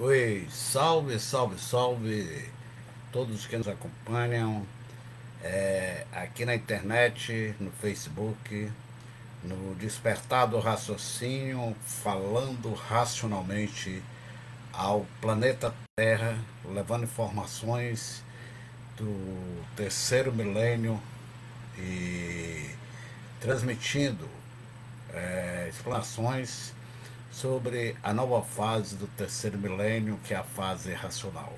Oi, salve, salve, salve todos que nos acompanham aqui na internet, no Facebook, no Despertar do Raciocínio, falando racionalmente ao planeta Terra, levando informações do terceiro milênio e transmitindo explanações sobre a nova fase do terceiro milênio, que é a fase racional.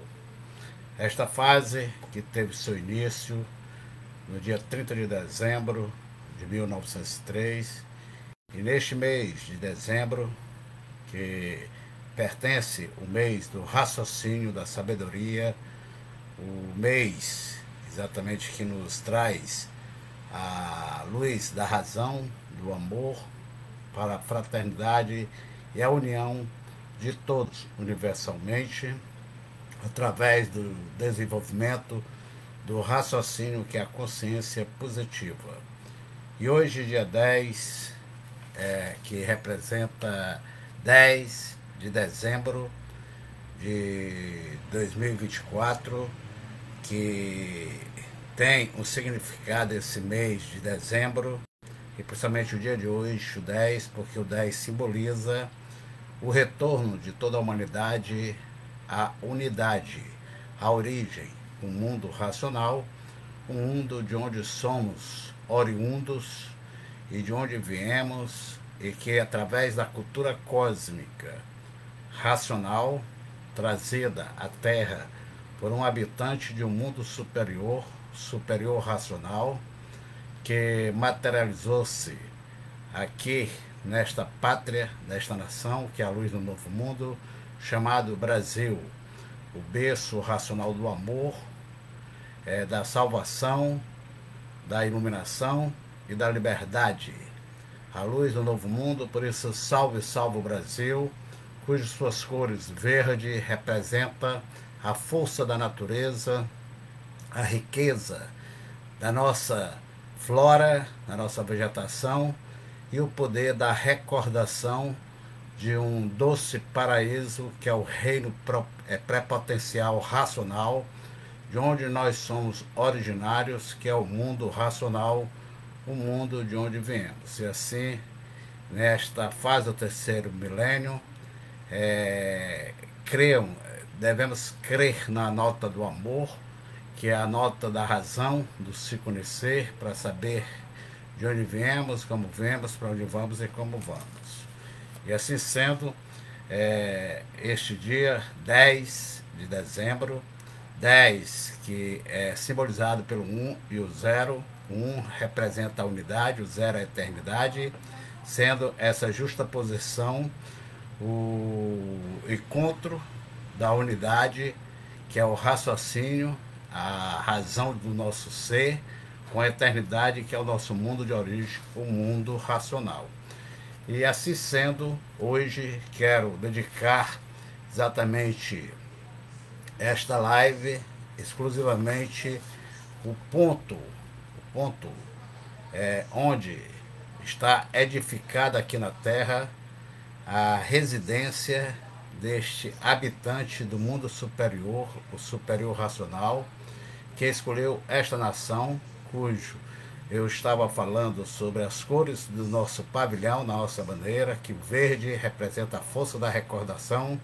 Esta fase, que teve seu início no dia 30 de dezembro de 1903, e neste mês de dezembro, que pertence o mês do raciocínio, da sabedoria, o mês exatamente que nos traz a luz da razão, do amor, para a fraternidade e a união de todos universalmente, através do desenvolvimento do raciocínio, que é a consciência positiva. E hoje, dia 10, que representa 10 de dezembro de 2024, que tem um significado esse mês de dezembro, e principalmente o dia de hoje, o 10, porque o 10 simboliza o retorno de toda a humanidade à unidade, à origem, um mundo racional, um mundo de onde somos oriundos e de onde viemos, e que através da cultura cósmica racional, trazida à Terra por um habitante de um mundo superior, superior racional, que materializou-se aqui nesta pátria, nesta nação, que é a luz do novo mundo, chamado Brasil, o berço racional do amor, da salvação, da iluminação e da liberdade. A luz do novo mundo, por isso salve, salve o Brasil, cujas suas cores verde representa a força da natureza, a riqueza da nossa flora, da nossa vegetação, e o poder da recordação de um doce paraíso, que é o reino pré-potencial racional, de onde nós somos originários, que é o mundo racional, o mundo de onde viemos. E assim, nesta fase do terceiro milênio, devemos crer na nota do amor, que é a nota da razão, do se conhecer, para saber de onde viemos, como viemos, para onde vamos e como vamos. E assim sendo, este dia 10 de dezembro, 10 que é simbolizado pelo 1 e o 0, o 1 representa a unidade, o 0 é a eternidade, sendo essa justa posição o encontro da unidade, que é o raciocínio, a razão do nosso ser, com a eternidade, que é o nosso mundo de origem, o mundo racional. E assim sendo, hoje quero dedicar exatamente esta live exclusivamente o ponto onde está edificada aqui na Terra a residência deste habitante do mundo superior, o superior racional, que escolheu esta nação, cujo eu estava falando sobre as cores do nosso pavilhão, na nossa bandeira, que verde representa a força da recordação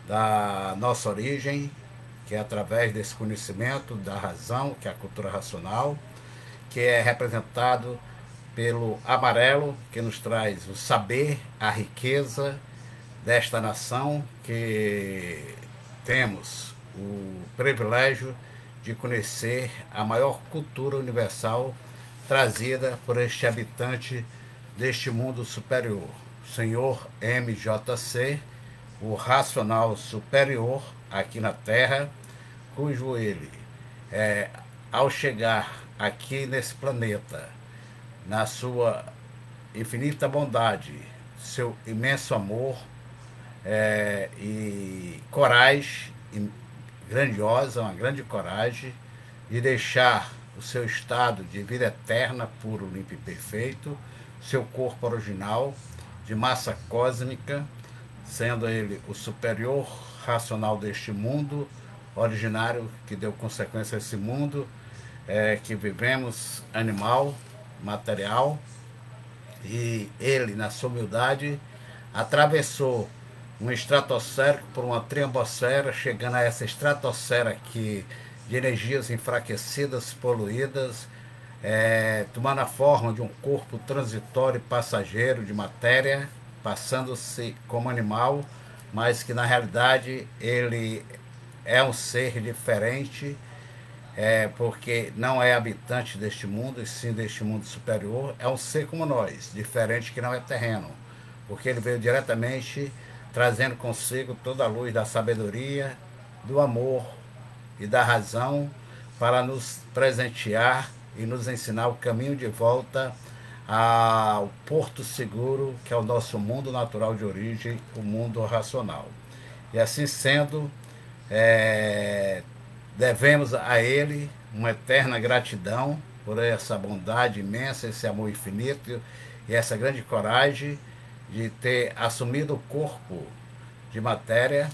da nossa origem, que é através desse conhecimento da razão, que é a cultura racional, que é representado pelo amarelo, que nos traz o saber, a riqueza desta nação, que temos o privilégio de conhecer a maior cultura universal trazida por este habitante deste mundo superior, Senhor MJC, o racional superior aqui na Terra, cujo ele, ao chegar aqui nesse planeta, na sua infinita bondade, seu imenso amor e coragem grandiosa, uma grande coragem de deixar o seu estado de vida eterna, puro, limpo e perfeito, seu corpo original de massa cósmica, sendo ele o superior racional deste mundo originário que deu consequência a esse mundo que vivemos, animal, material, e ele, na sua humildade, atravessou um estratosférico por uma trombosfera, chegando a essa estratosfera aqui de energias enfraquecidas, poluídas, tomando a forma de um corpo transitório e passageiro de matéria, passando-se como animal, mas que na realidade ele é um ser diferente, porque não é habitante deste mundo, e sim deste mundo superior. É um ser como nós, diferente, que não é terreno, porque ele veio diretamente trazendo consigo toda a luz da sabedoria, do amor e da razão, para nos presentear e nos ensinar o caminho de volta ao porto seguro, que é o nosso mundo natural de origem, o mundo racional. E assim sendo, devemos a ele uma eterna gratidão por essa bondade imensa, esse amor infinito e essa grande coragem de ter assumido o corpo de matéria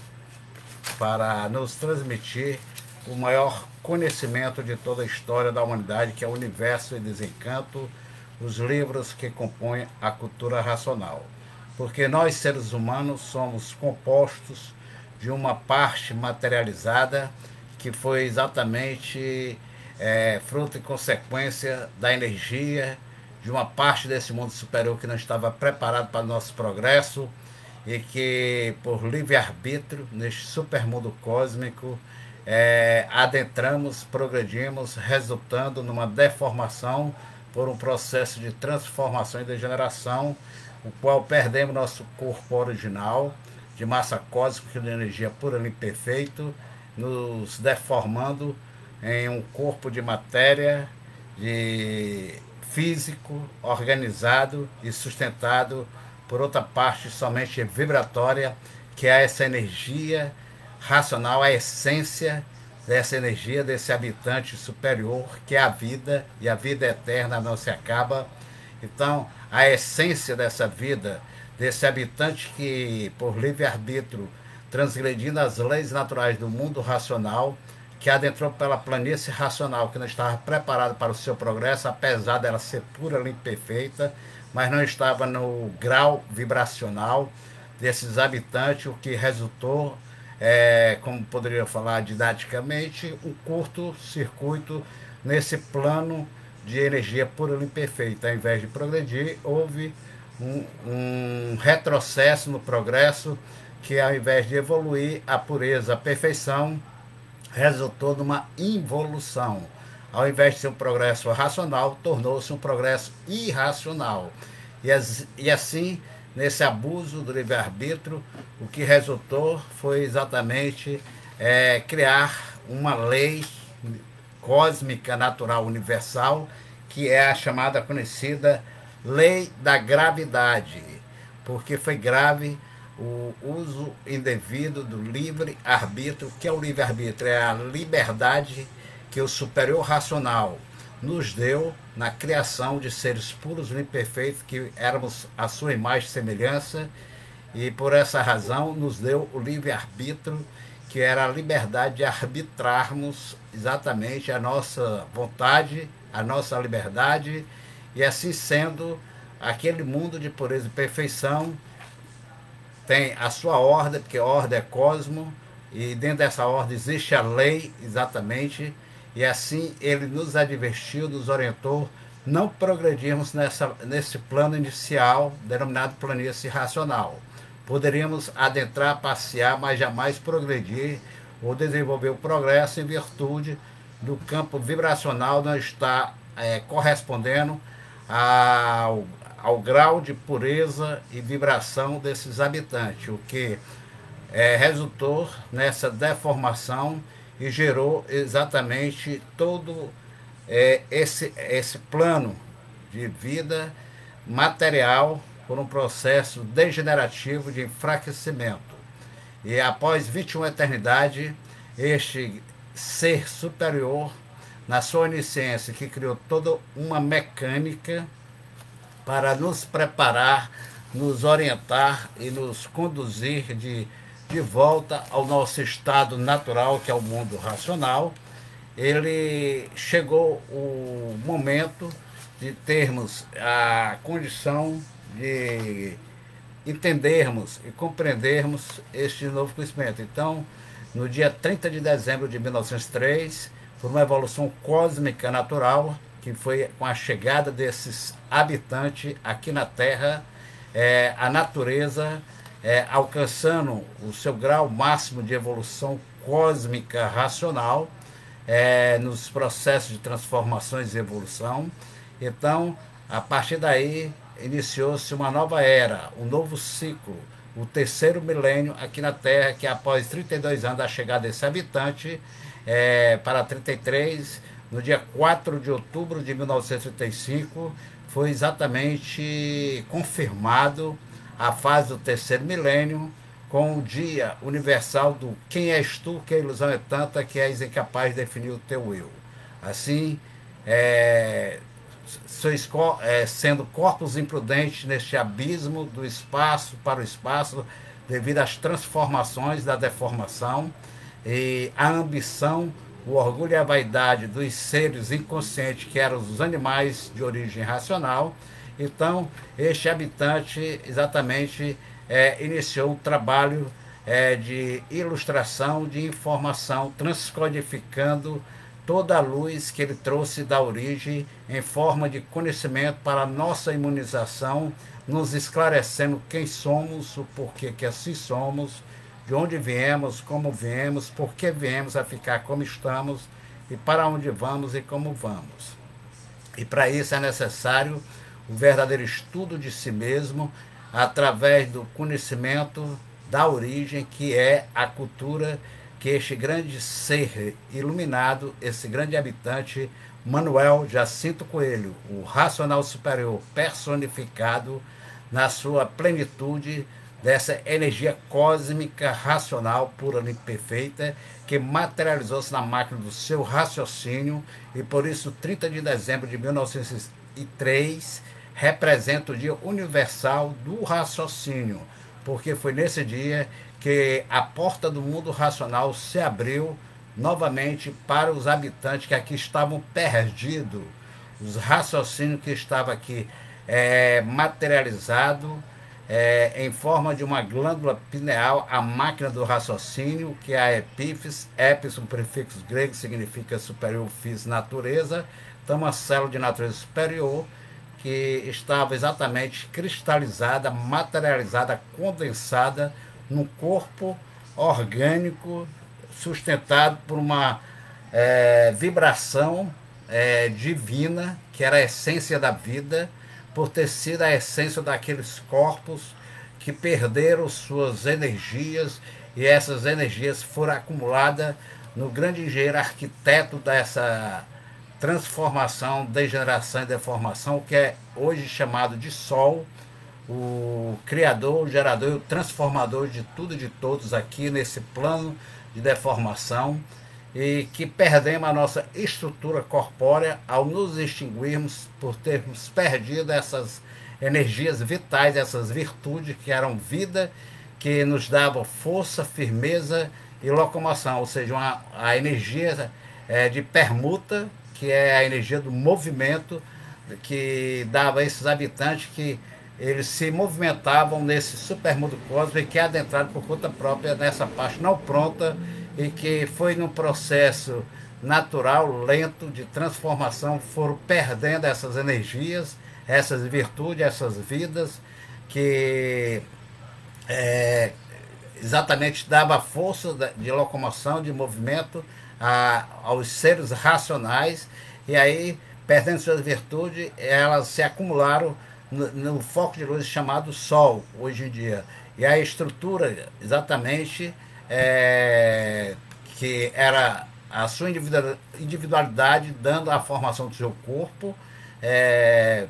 para nos transmitir o maior conhecimento de toda a história da humanidade, que é o Universo e Desencanto, os livros que compõem a cultura racional. Porque nós, seres humanos, somos compostos de uma parte materializada que foi exatamente fruto e consequência da energia de uma parte desse mundo superior que não estava preparado para o nosso progresso, e que, por livre-arbítrio, neste supermundo cósmico, adentramos, progredimos, resultando numa deformação por um processo de transformação e degeneração, o qual perdemos nosso corpo original, de massa cósmica, de energia pura e perfeito, nos deformando em um corpo de matéria, de físico, organizado e sustentado por outra parte somente vibratória, que é essa energia racional, a essência dessa energia, desse habitante superior, que é a vida, e a vida eterna não se acaba. Então, a essência dessa vida, desse habitante que, por livre-arbítrio, transgredindo as leis naturais do mundo racional, que adentrou pela planície racional, que não estava preparada para o seu progresso, apesar dela ser pura, limpa e perfeita, mas não estava no grau vibracional desses habitantes, o que resultou, como poderia falar didaticamente, um curto-circuito nesse plano de energia pura, limpa e perfeita. Ao invés de progredir, houve um retrocesso no progresso, que ao invés de evoluir a pureza, a perfeição, resultou numa involução. Ao invés de ser um progresso racional, tornou-se um progresso irracional. E assim, nesse abuso do livre-arbítrio, o que resultou foi exatamente criar uma lei cósmica, natural, universal, que é a chamada, conhecida lei da gravidade, porque foi grave o uso indevido do livre-arbítrio. Que é o livre-arbítrio? É a liberdade que o superior racional nos deu na criação de seres puros e perfeitos, que éramos a sua imagem e semelhança, e por essa razão nos deu o livre-arbítrio, que era a liberdade de arbitrarmos exatamente a nossa vontade, a nossa liberdade, e assim sendo, aquele mundo de pureza e perfeição tem a sua ordem, porque a ordem é cosmo, e dentro dessa ordem existe a lei, exatamente, e assim ele nos advertiu, nos orientou, não progredirmos nesse plano inicial, denominado planície racional. Poderíamos adentrar, passear, mas jamais progredir ou desenvolver o progresso, em virtude do campo vibracional não estar correspondendo ao grau de pureza e vibração desses habitantes, o que resultou nessa deformação e gerou exatamente todo esse plano de vida material por um processo degenerativo de enfraquecimento. E após 21 eternidade, este ser superior, na sua onisciência, que criou toda uma mecânica para nos preparar, nos orientar e nos conduzir de de volta ao nosso estado natural, que é o mundo racional, ele chegou o momento de termos a condição de entendermos e compreendermos este novo conhecimento. Então, no dia 30 de dezembro de 1903, por uma evolução cósmica natural, que foi com a chegada desses habitantes aqui na Terra, a natureza alcançando o seu grau máximo de evolução cósmica racional, nos processos de transformações e evolução. Então, a partir daí, iniciou-se uma nova era, um novo ciclo, o terceiro milênio aqui na Terra, que após 32 anos da chegada desse habitante, para 33, no dia 4 de outubro de 1935, foi exatamente confirmado a fase do terceiro milênio, com o dia universal do quem és tu, que a ilusão é tanta que és incapaz de definir o teu eu. Assim, sendo corpos imprudentes neste abismo do espaço para o espaço, devido às transformações da deformação e a ambição, o orgulho e a vaidade dos seres inconscientes, que eram os animais de origem racional. Então, este habitante exatamente iniciou um trabalho de ilustração, de informação, transcodificando toda a luz que ele trouxe da origem em forma de conhecimento para a nossa imunização, nos esclarecendo quem somos, o porquê que assim somos, de onde viemos, como viemos, por que viemos a ficar como estamos e para onde vamos e como vamos. E para isso é necessário o verdadeiro estudo de si mesmo, através do conhecimento da origem, que é a cultura que este grande ser iluminado, esse grande habitante, Manuel Jacinto Coelho, o racional superior personificado na sua plenitude dessa energia cósmica racional pura e perfeita, que materializou-se na máquina do seu raciocínio, e por isso 30 de dezembro de 1903 representa o dia universal do raciocínio, porque foi nesse dia que a porta do mundo racional se abriu novamente para os habitantes que aqui estavam perdidos, os raciocínios que estavam aqui materializado em forma de uma glândula pineal, a máquina do raciocínio, que é a epífise. Epis, um prefixo grego, significa superior, fis, natureza. Então, uma célula de natureza superior que estava exatamente cristalizada, materializada, condensada num corpo orgânico sustentado por uma vibração divina, que era a essência da vida, por ter sido a essência daqueles corpos que perderam suas energias, e essas energias foram acumuladas no grande engenheiro arquiteto dessa transformação, degeneração e deformação, que é hoje chamado de Sol, o criador, o gerador e o transformador de tudo e de todos aqui nesse plano de deformação, e que perdemos a nossa estrutura corpórea ao nos extinguirmos por termos perdido essas energias vitais, essas virtudes que eram vida, que nos davam força, firmeza e locomoção, ou seja, a energia de permuta, que é a energia do movimento, que dava a esses habitantes que eles se movimentavam nesse supermundo cósmico, e que adentraram por conta própria nessa parte não pronta, e que foi num processo natural, lento, de transformação, foram perdendo essas energias, essas virtudes, essas vidas, que exatamente dava força de locomoção, de movimento aos seres racionais, e aí, perdendo suas virtudes, elas se acumularam no foco de luz chamado Sol, hoje em dia. E a estrutura, exatamente, que era a sua individualidade, dando a formação do seu corpo,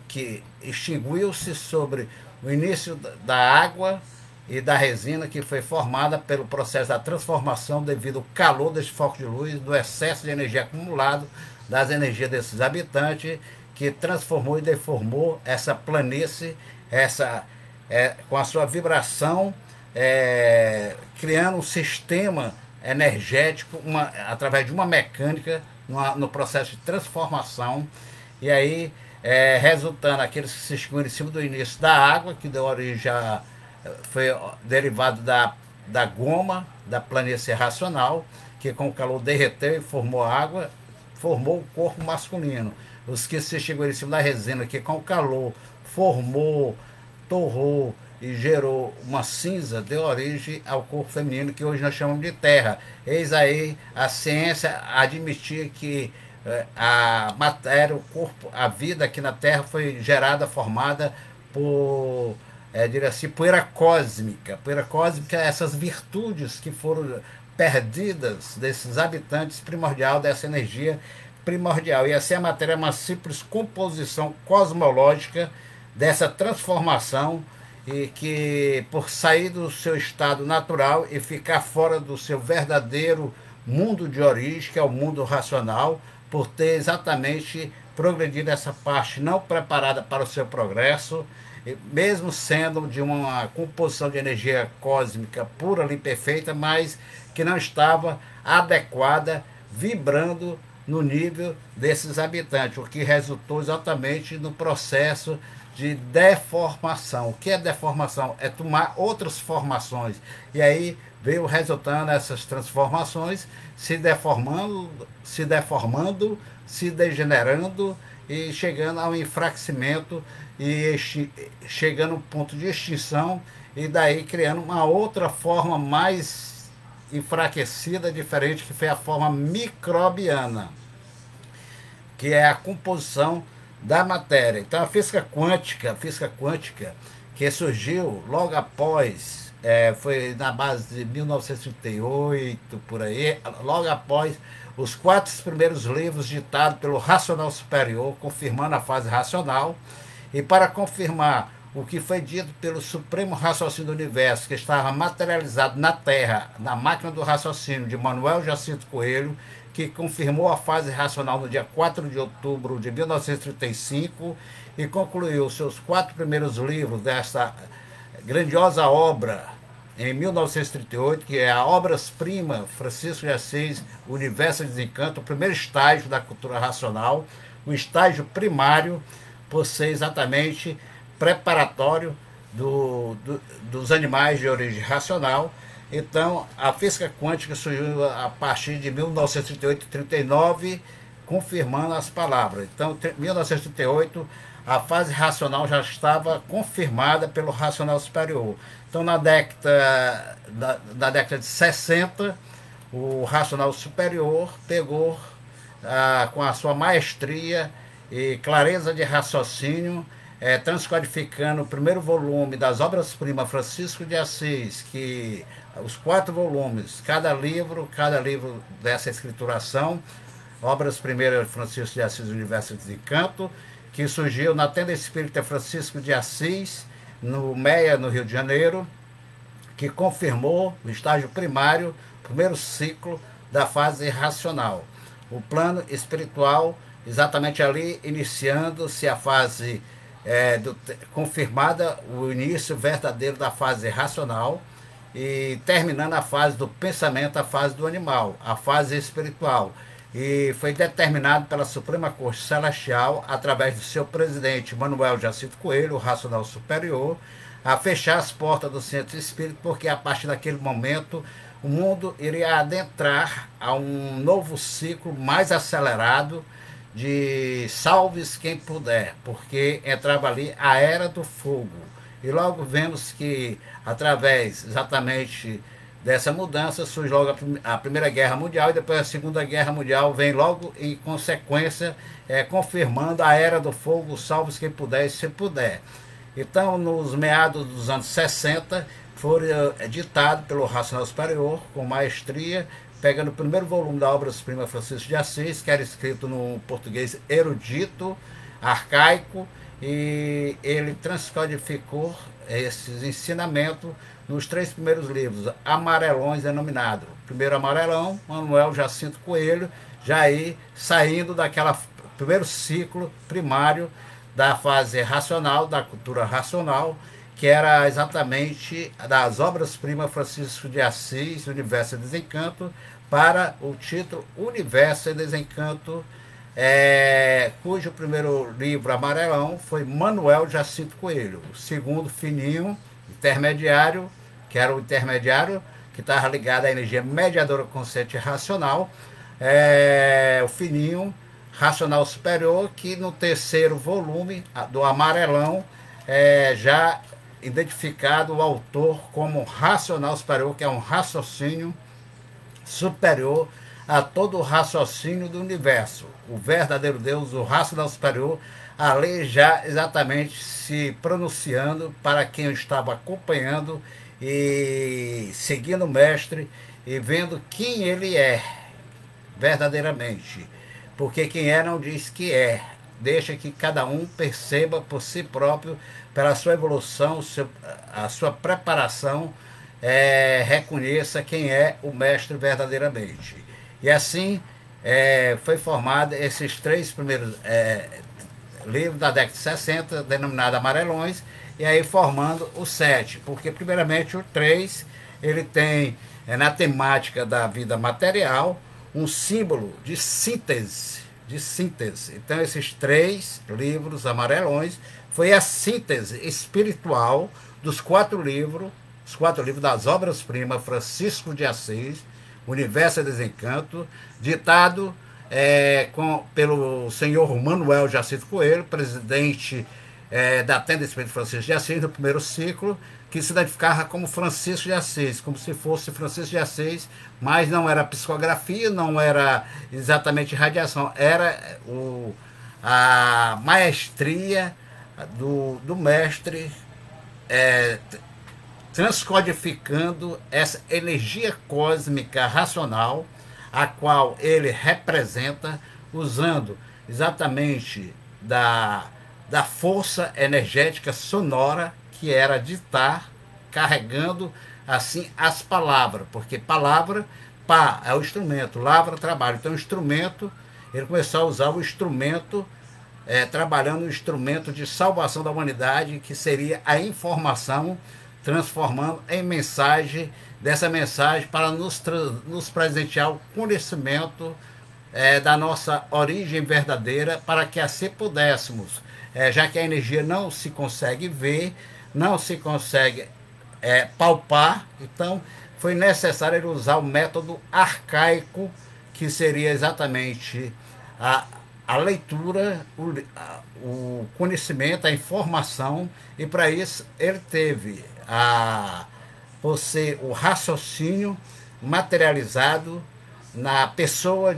que extinguiu-se sobre o início da água e da resina, que foi formada pelo processo da transformação devido ao calor deste foco de luz, do excesso de energia acumulado, das energias desses habitantes, que transformou e deformou essa planície, com a sua vibração criando um sistema energético através de uma mecânica no processo de transformação, e aí resultando aqueles que se conheciam do início da água, que deu origem foi derivado da goma, da planície racional, que com o calor derreteu e formou água, formou o corpo masculino. Os que se chegou em cima da resina, que com o calor formou, torrou e gerou uma cinza, deu origem ao corpo feminino, que hoje nós chamamos de terra. Eis aí a ciência admitir que a matéria, o corpo, a vida aqui na Terra foi gerada, formada por, diria assim, poeira cósmica. Poeira cósmica é essas virtudes que foram perdidas desses habitantes primordial, dessa energia primordial. E assim a matéria é uma simples composição cosmológica dessa transformação, e que por sair do seu estado natural e ficar fora do seu verdadeiro mundo de origem, que é o mundo racional, por ter exatamente progredido essa parte não preparada para o seu progresso, mesmo sendo de uma composição de energia cósmica pura e perfeita, mas que não estava adequada, vibrando no nível desses habitantes, o que resultou exatamente no processo de deformação. O que é deformação? É tomar outras formações. E aí veio resultando essas transformações, se deformando, se degenerando e chegando ao enfraquecimento e chegando ao ponto de extinção, e daí criando uma outra forma mais enfraquecida, diferente, que foi a forma microbiana, que é a composição da matéria. Então a física quântica, que surgiu logo após, foi na base de 1938, por aí, logo após os 4 primeiros livros ditados pelo racional superior, confirmando a fase racional, e para confirmar o que foi dito pelo supremo raciocínio do universo, que estava materializado na Terra, na máquina do raciocínio de Manuel Jacinto Coelho, que confirmou a fase racional no dia 4 de outubro de 1935 e concluiu seus 4 primeiros livros desta grandiosa obra em 1938, que é a obra-prima Francisco de Assis, O Universo de Desencanto, o primeiro estágio da cultura racional, o estágio primário, por ser exatamente preparatório dos animais de origem racional. Então, a física quântica surgiu a partir de 1938 e 39, confirmando as palavras. Então, em 1938, a fase racional já estava confirmada pelo racional superior. Então, na década de 60, o racional superior pegou, com a sua maestria e clareza de raciocínio, transcodificando o primeiro volume das obras-primas Francisco de Assis, que os 4 volumes, cada livro dessa escrituração, obras primeiras Francisco de Assis, O Universo de Desencanto, que surgiu na Tenda Espírita Francisco de Assis, no MEA, no Rio de Janeiro, que confirmou o estágio primário, primeiro ciclo da fase racional. O plano espiritual, exatamente ali, iniciando-se a fase confirmada, o início verdadeiro da fase racional, e terminando a fase do pensamento, a fase do animal, a fase espiritual. E foi determinado pela Suprema Corte Celestial, através do seu presidente Manuel Jacinto Coelho, o racional superior, a fechar as portas do centro espírita, porque a partir daquele momento o mundo iria adentrar a um novo ciclo mais acelerado de salve-se quem puder, porque entrava ali a Era do Fogo. E logo vemos que, através exatamente dessa mudança, surge logo a Primeira Guerra Mundial, e depois a Segunda Guerra Mundial vem logo em consequência, confirmando a Era do Fogo, salve-se quem puder e se puder. Então, nos meados dos anos 60, foi ditado pelo racional superior, com maestria, pegando o primeiro volume da obra-prima Francisco de Assis, que era escrito no português erudito, arcaico, e ele transcodificou esses ensinamentos nos 3 primeiros livros, amarelões denominados. Primeiro amarelão, Manuel Jacinto Coelho, já aí saindo daquela primeiro ciclo primário da fase racional, da cultura racional, que era exatamente das obras-primas Francisco de Assis, Universo e Desencanto, para o título Universo e Desencanto, cujo primeiro livro amarelão foi Manuel Jacinto Coelho, o segundo fininho, intermediário, que era o intermediário que estava ligado à energia mediadora consciente e racional, o fininho racional superior, que no terceiro volume do amarelão já identificado o autor como racional superior, que é um raciocínio superior a todo o raciocínio do universo. O verdadeiro Deus, o racional superior, ali já exatamente se pronunciando para quem estava acompanhando e seguindo o mestre e vendo quem ele é verdadeiramente. Porque quem é não diz que é. Deixa que cada um perceba por si próprio, pela sua evolução, a sua preparação, reconheça quem é o mestre verdadeiramente. E assim foi formado esses três primeiros livros da década de 60, denominados amarelões, e aí formando o 7, porque primeiramente o 3, ele tem na temática da vida material um símbolo de síntese. Então esses 3 livros amarelões foi a síntese espiritual dos 4 livros, os 4 livros das obras-primas Francisco de Assis, Universo e Desencanto, ditado pelo senhor Manuel Jacinto Coelho, presidente da Tenda Espírito Francisco de Assis, no primeiro ciclo, que se identificava como Francisco de Assis, como se fosse Francisco de Assis, mas não era psicografia, não era exatamente radiação, era a maestria do mestre transcodificando essa energia cósmica racional, a qual ele representa, usando exatamente da força energética sonora, que era ditar, carregando assim as palavras, porque palavra, pá, é o instrumento, lavra, trabalho. Então o instrumento, ele começou a usar o instrumento, trabalhando o instrumento de salvação da humanidade, que seria a informação, transformando em mensagem, dessa mensagem para nos presentear o conhecimento da nossa origem verdadeira, para que assim pudéssemos, já que a energia não se consegue ver, não se consegue palpar, então foi necessário ele usar o método arcaico, que seria exatamente a leitura, o conhecimento, a informação, e para isso ele teve por ser o raciocínio materializado na pessoa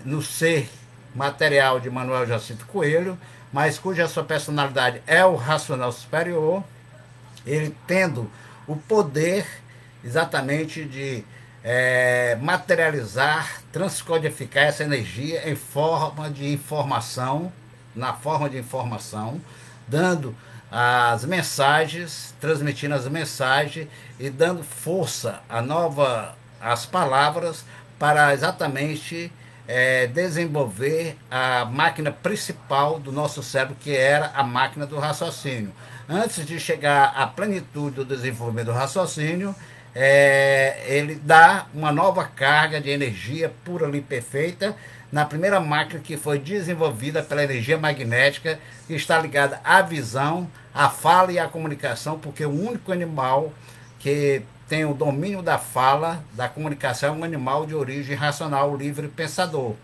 no ser material de Manuel Jacinto Coelho, mas cuja sua personalidade é o racional superior, ele tendo o poder exatamente de materializar, transcodificar essa energia em forma de informação, na forma de informação, dando as mensagens, transmitindo as mensagens e dando força às palavras para exatamente desenvolver a máquina principal do nosso cérebro, que era a máquina do raciocínio. Antes de chegar à plenitude do desenvolvimento do raciocínio, ele dá uma nova carga de energia pura e perfeita na primeira máquina que foi desenvolvida pela energia magnética, que está ligada à visão, à fala e à comunicação, porque o único animal que tem o domínio da fala, da comunicação, é um animal de origem racional, livre pensador.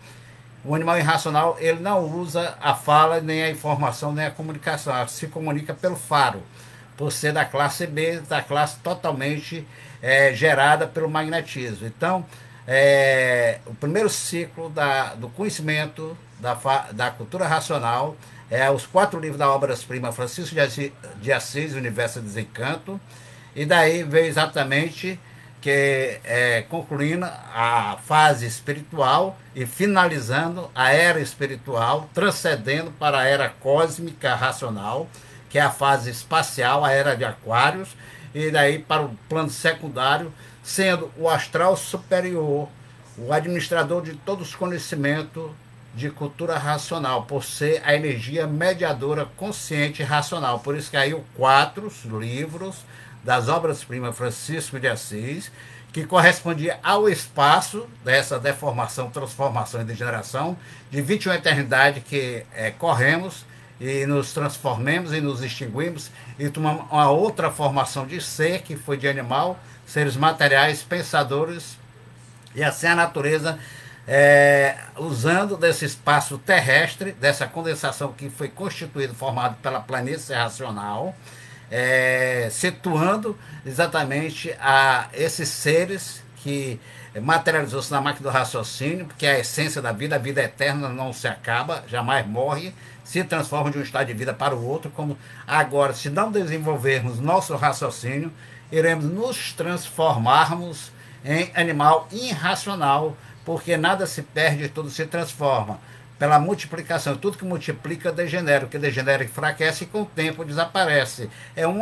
O animal irracional, ele não usa a fala, nem a informação, nem a comunicação, ele se comunica pelo faro, por ser da classe B, da classe totalmente gerada pelo magnetismo. Então, o primeiro ciclo do conhecimento da cultura racional os 4 livros da obras-primas Francisco de Assis, Universo e Desencanto, e daí veio exatamente concluindo a fase espiritual e finalizando a era espiritual, transcendendo para a era cósmica racional, que é a fase espacial, a era de Aquários, e daí para o plano secundário, sendo o astral superior, o administrador de todos os conhecimentos de cultura racional, por ser a energia mediadora consciente e racional. Por isso que aí o 4, os livros das obras-primas Francisco de Assis, que correspondia ao espaço dessa deformação, transformação e degeneração de 21 eternidade que corremos e nos transformemos e nos extinguimos e tomamos uma outra formação de ser, que foi de animal, seres materiais, pensadores, e assim a natureza, usando desse espaço terrestre, dessa condensação que foi constituído, formado pela planície racional, situando exatamente a esses seres que materializou-se na máquina do raciocínio, porque é a essência da vida, a vida eterna não se acaba, jamais morre, se transforma de um estado de vida para o outro, como agora, se não desenvolvermos nosso raciocínio, iremos nos transformarmos em animal irracional, porque nada se perde, tudo se transforma pela multiplicação. Tudo que multiplica degenera, o que degenera enfraquece e com o tempo desaparece. É um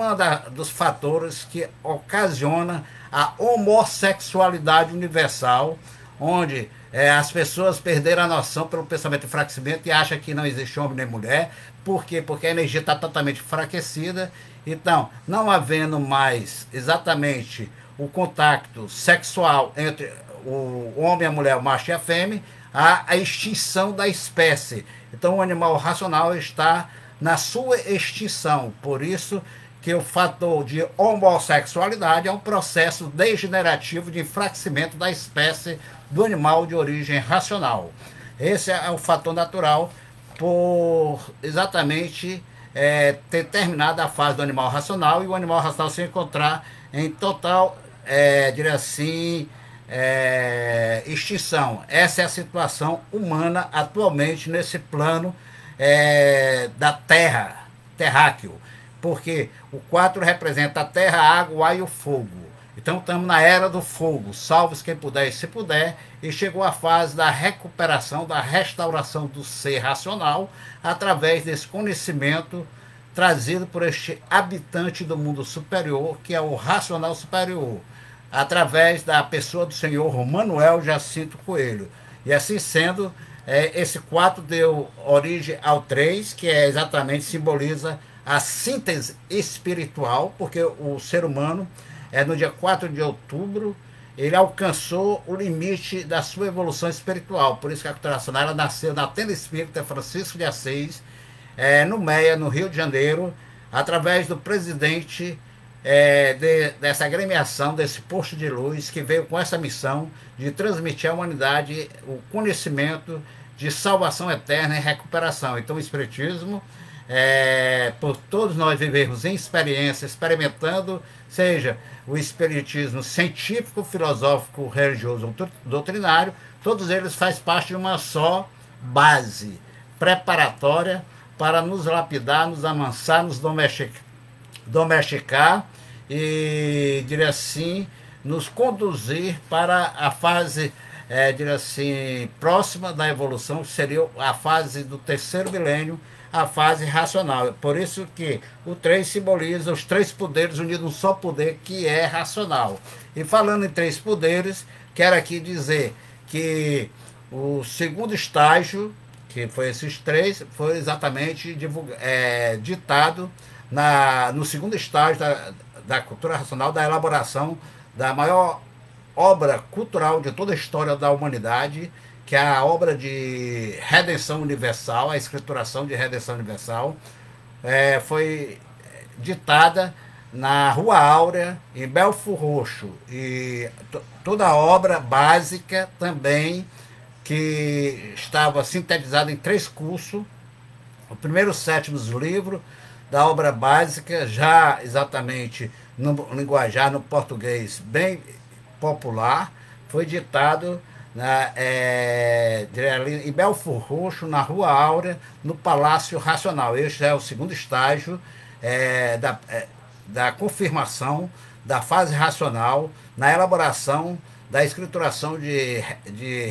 dos fatores que ocasiona a homossexualidade universal, onde as pessoas perderam a noção pelo pensamento de enfraquecimento e acham que não existe homem nem mulher. Por quê? Porque a energia está totalmente enfraquecida. Então, não havendo mais exatamente o contato sexual entre o homem, a mulher, o macho e a fêmea, a extinção da espécie. Então o animal racional está na sua extinção. Por isso que o fator de homossexualidade é um processo degenerativo de enfraquecimento da espécie do animal de origem racional. Esse é o fator natural por exatamente ter terminado a fase do animal racional e o animal racional se encontrar em total, diria assim, extinção. Essa é a situação humana atualmente nesse plano da Terra, terráqueo, porque o 4 representa a terra, a água, o ar e o fogo. Então estamos na era do fogo, salve-se quem puder e se puder, e chegou a fase da recuperação, da restauração do ser racional, através desse conhecimento trazido por este habitante do mundo superior, que é o racional superior, através da pessoa do senhor Manuel Jacinto Coelho. E assim sendo, esse 4 deu origem ao 3, que exatamente simboliza a síntese espiritual, porque o ser humano, no dia 4 de outubro, ele alcançou o limite da sua evolução espiritual. Por isso que a cultura racional ela nasceu na tenda espírita Francisco de Assis, no Meia, no Rio de Janeiro, através do presidente dessa agremiação, desse posto de luz, que veio com essa missão de transmitir à humanidade o conhecimento de salvação eterna e recuperação. Então o Espiritismo, por todos nós vivermos em experiência, experimentando, seja o Espiritismo científico, filosófico, religioso ou doutrinário, todos eles fazem parte de uma só base preparatória para nos lapidar, nos amansar, nos domesticar e, diria assim, nos conduzir para a fase, diria assim, próxima da evolução, que seria a fase do terceiro milênio, a fase racional. Por isso que o 3 simboliza os 3 poderes unidos num só poder, que é racional. E falando em 3 poderes, quero aqui dizer que o segundo estágio, que foi esses 3, foi exatamente ditado no segundo estágio da cultura racional, da elaboração da maior obra cultural de toda a história da humanidade, que é a obra de redenção universal, a escrituração de redenção universal, foi ditada na Rua Áurea, em Belford Roxo, e toda a obra básica também, que estava sintetizada em 3 cursos, o primeiro e o sétimo livro da obra básica, já exatamente no linguajar, no português bem popular, foi ditado em Belford Roxo, na Rua Áurea, no Palácio Racional. Este é o segundo estágio da confirmação da fase racional na elaboração da escrituração de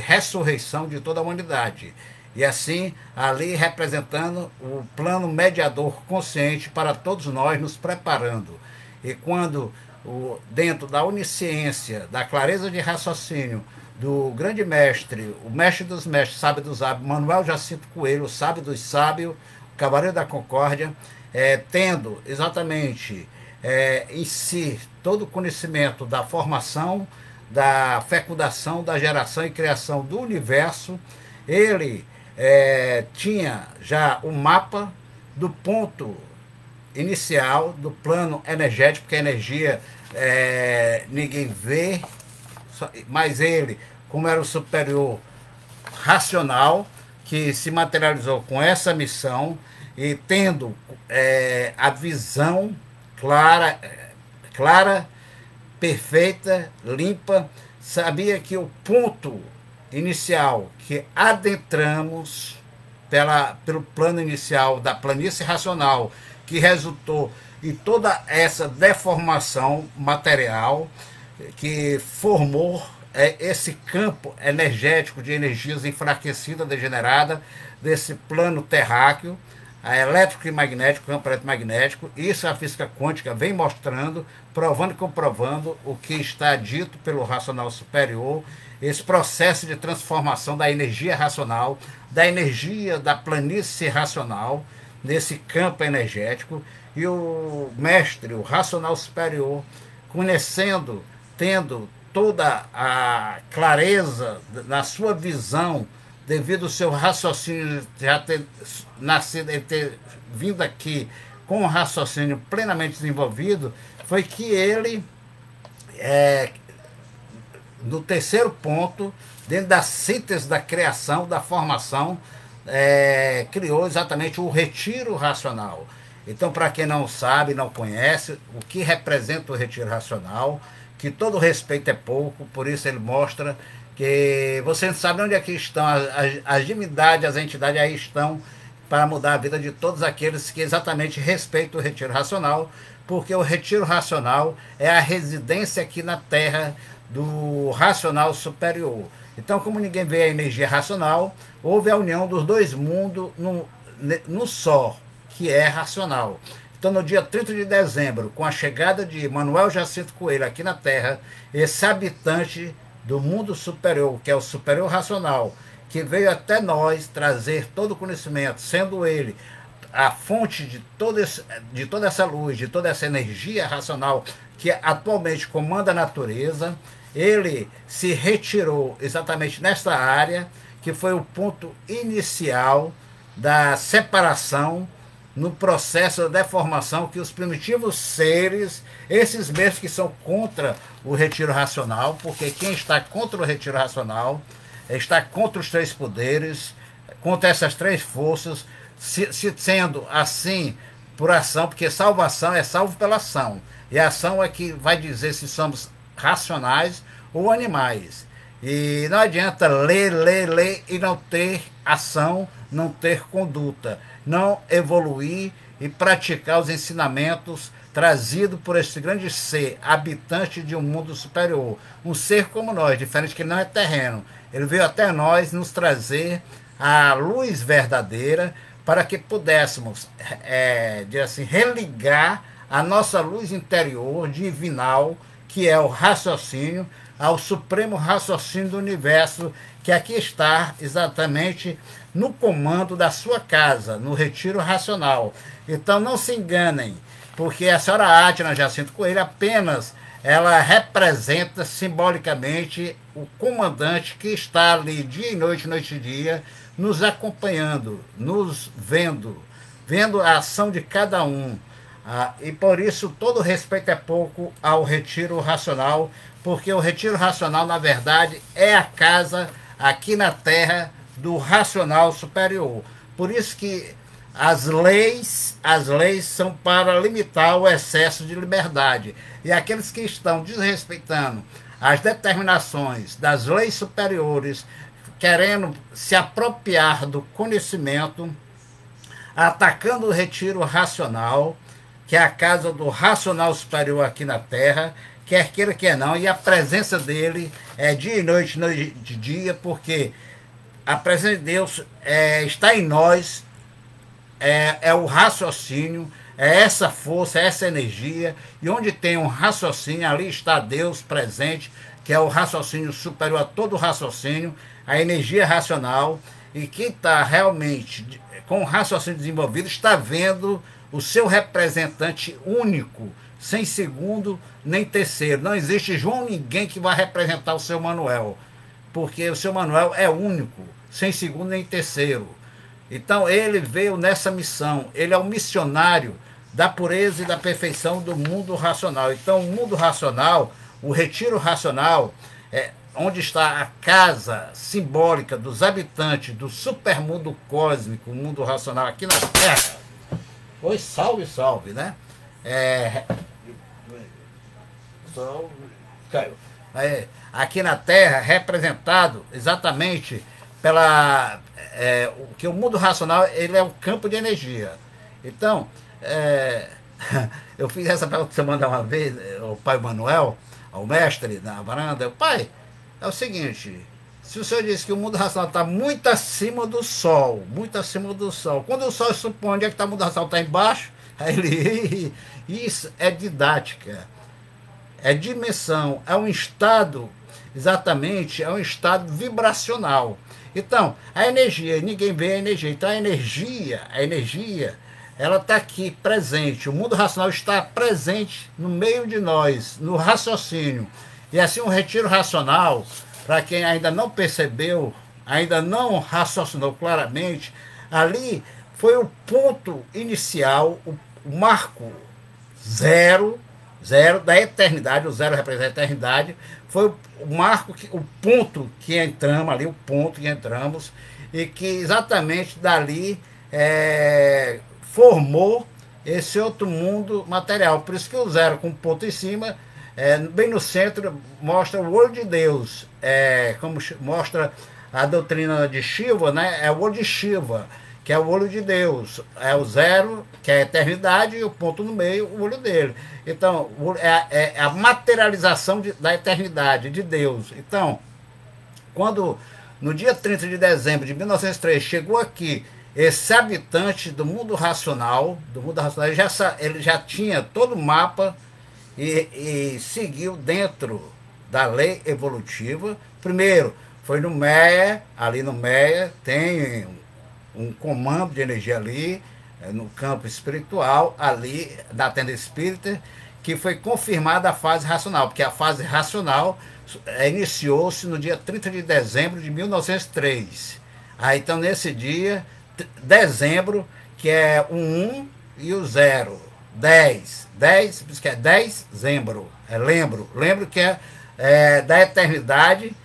ressurreição de toda a humanidade. E assim, ali representando o plano mediador consciente para todos nós, nos preparando. E quando, dentro da onisciência, da clareza de raciocínio, do grande mestre, o mestre dos mestres, sábio dos sábios, Manuel Jacinto Coelho, o sábio dos sábios, o Cavaleiro da Concórdia, tendo exatamente em si todo o conhecimento da formação, da fecundação, da geração e criação do universo. Ele tinha já o mapa do ponto inicial do plano energético, porque a energia ninguém vê, mas ele, como era o superior racional, que se materializou com essa missão e tendo a visão clara, perfeita, limpa, sabia que o ponto inicial que adentramos pelo plano inicial da planície racional, que resultou em toda essa deformação material, que formou esse campo energético de energias enfraquecidas, degeneradas, desse plano terráqueo, a elétrico e magnético, campo eletromagnético. Isso a física quântica vem mostrando, provando e comprovando o que está dito pelo racional superior, esse processo de transformação da energia racional, da energia da planície racional, nesse campo energético. E o mestre, o racional superior, conhecendo, tendo toda a clareza na sua visão, devido ao seu raciocínio já ter nascido e ter vindo aqui com um raciocínio plenamente desenvolvido, foi que ele, no terceiro ponto, dentro da síntese da criação, da formação, criou exatamente o retiro racional. Então, para quem não sabe, não conhece, o que representa o retiro racional, que todo respeito é pouco, por isso ele mostra que você não sabe onde é que estão as divindades, as entidades aí estão para mudar a vida de todos aqueles que exatamente respeitam o retiro racional, porque o retiro racional é a residência aqui na Terra do racional superior. Então, como ninguém vê a energia racional, houve a união dos dois mundos no só, que é racional. Então, no dia 30 de dezembro, com a chegada de Manuel Jacinto Coelho aqui na Terra, esse habitante do mundo superior, que é o superior racional, que veio até nós trazer todo o conhecimento, sendo ele a fonte de toda essa luz, de toda essa energia racional que atualmente comanda a natureza, ele se retirou exatamente nesta área, que foi o ponto inicial da separação no processo da deformação, que os primitivos seres, esses mesmos que são contra o retiro racional, porque quem está contra o retiro racional está contra os três poderes, contra essas três forças, sendo assim por ação, porque salvação é salvo pela ação, e a ação é que vai dizer se somos racionais ou animais. E não adianta ler e não ter ação, não ter conduta, não evoluir e praticar os ensinamentos trazidos por esse grande ser, habitante de um mundo superior. Um ser como nós, diferente, que ele não é terreno. Ele veio até nós nos trazer a luz verdadeira para que pudéssemos, assim, religar a nossa luz interior divinal, que é o raciocínio, ao supremo raciocínio do universo, que aqui está exatamente no comando da sua casa, no retiro racional. Então não se enganem, porque a senhora Átila Jacinto Coelho apenas ela representa simbolicamente o comandante que está ali dia e noite, noite e dia, nos acompanhando, nos vendo a ação de cada um. E por isso todo respeito é pouco ao retiro racional, porque o retiro racional, na verdade, é a casa aqui na Terra do racional superior. Por isso que as leis são para limitar o excesso de liberdade. E aqueles que estão desrespeitando as determinações das leis superiores, querendo se apropriar do conhecimento, atacando o retiro racional, que é a casa do racional superior aqui na Terra, quer queira, quer não, e a presença dele é dia e noite, noite e dia, porque a presença de Deus está em nós, é o raciocínio, é essa força, é essa energia, e onde tem um raciocínio, ali está Deus presente, que é o raciocínio superior a todo raciocínio, a energia racional, e quem está realmente com o raciocínio desenvolvido está vendo o seu representante único, sem segundo nem terceiro. Não existe João ninguém que vai representar o seu Manuel, porque o seu Manuel é único, sem segundo nem terceiro. Então ele veio nessa missão, ele é o missionário da pureza e da perfeição do mundo racional. Então o mundo racional, o retiro racional, é onde está a casa simbólica dos habitantes do supermundo cósmico, o mundo racional aqui na Terra. Oi, salve, salve, né? Caiu. Aqui na Terra, representado exatamente pela que o mundo racional, ele é um campo de energia. Então, eu fiz essa pergunta semana uma vez ao pai Manuel, ao mestre na varanda. Pai, é o seguinte: se o senhor disse que o mundo racional está muito acima do Sol, muito acima do Sol, quando o Sol supõe onde é que está o mundo racional, está embaixo, aí ele, isso é didática, é dimensão, é um estado, exatamente, é um estado vibracional. Então, a energia, ninguém vê a energia, então a energia, ela está aqui presente, o mundo racional está presente no meio de nós, no raciocínio. E assim um retiro racional, para quem ainda não percebeu, ainda não raciocinou claramente, ali foi o ponto inicial, o marco zero da eternidade. O zero representa a eternidade, foi o marco, o ponto que entramos ali, o ponto que entramos, e que exatamente dali formou esse outro mundo material. Por isso que o zero com ponto em cima, bem no centro, mostra o olho de Deus, como mostra a doutrina de Shiva, né? É o olho de Shiva, que é o olho de Deus, é o zero, que é a eternidade, e o ponto no meio, o olho dele. Então, é a materialização da eternidade, de Deus. Então, quando no dia 30 de dezembro de 1903 chegou aqui esse habitante do mundo racional, ele já tinha todo o mapa e seguiu dentro da lei evolutiva. Primeiro, foi no MEA, ali no MEA tem um comando de energia ali, no campo espiritual, ali da tenda espírita, que foi confirmada a fase racional, porque a fase racional iniciou-se no dia 30 de dezembro de 1903. Aí, então, nesse dia, dezembro, que é o 1 e o 0, 10, por isso que é dezembro, lembro que é da eternidade,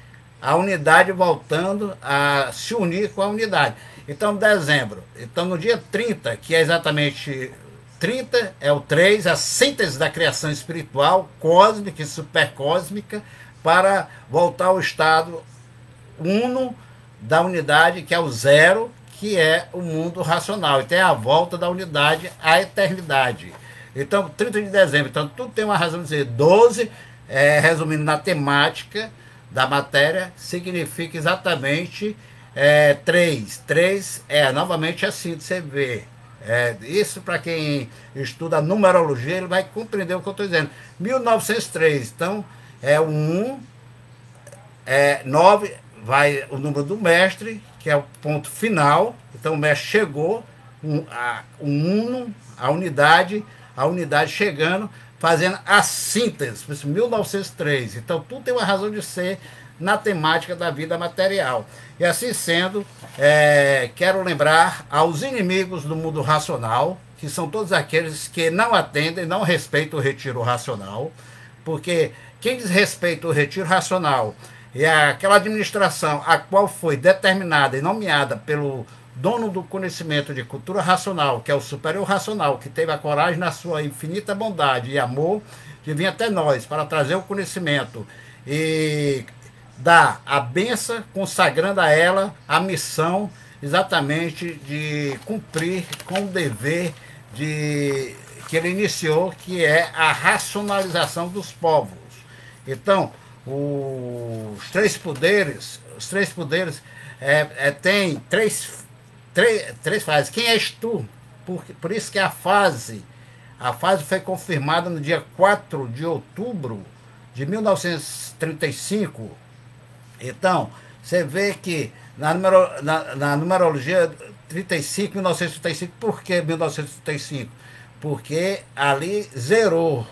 a unidade voltando a se unir com a unidade. Então, dezembro. Então, no dia 30, que é exatamente 30, é o 3, a síntese da criação espiritual, cósmica e supercósmica, para voltar ao estado uno da unidade, que é o 0, que é o mundo racional. Então, é a volta da unidade à eternidade. Então, 30 de dezembro. Então, tudo tem uma razão de dizer. 12, resumindo na temática da matéria, significa exatamente 3. 3 novamente assim de você ver. Isso, para quem estuda numerologia, ele vai compreender o que eu estou dizendo. 1903, então, o 1, 9, vai o número do mestre, que é o ponto final. Então, o mestre chegou, o uno, a unidade chegando, fazendo a síntese, por isso 1903. Então, tudo tem uma razão de ser na temática da vida material. E assim sendo, quero lembrar aos inimigos do mundo racional, que são todos aqueles que não atendem, não respeitam o retiro racional, porque quem desrespeita o retiro racional e aquela administração a qual foi determinada e nomeada pelo dono do conhecimento de cultura racional, que é o superior racional, que teve a coragem, na sua infinita bondade e amor, de vir até nós para trazer o conhecimento e dar a benção, consagrando a ela a missão exatamente de cumprir com o dever que ele iniciou, que é a racionalização dos povos. Então, os três poderes tem três fases. Quem és tu? Por isso que a fase foi confirmada no dia 4 de outubro de 1903, 1935. Então, você vê que na numerologia 35, 1935, por que 1935? Porque ali zerou,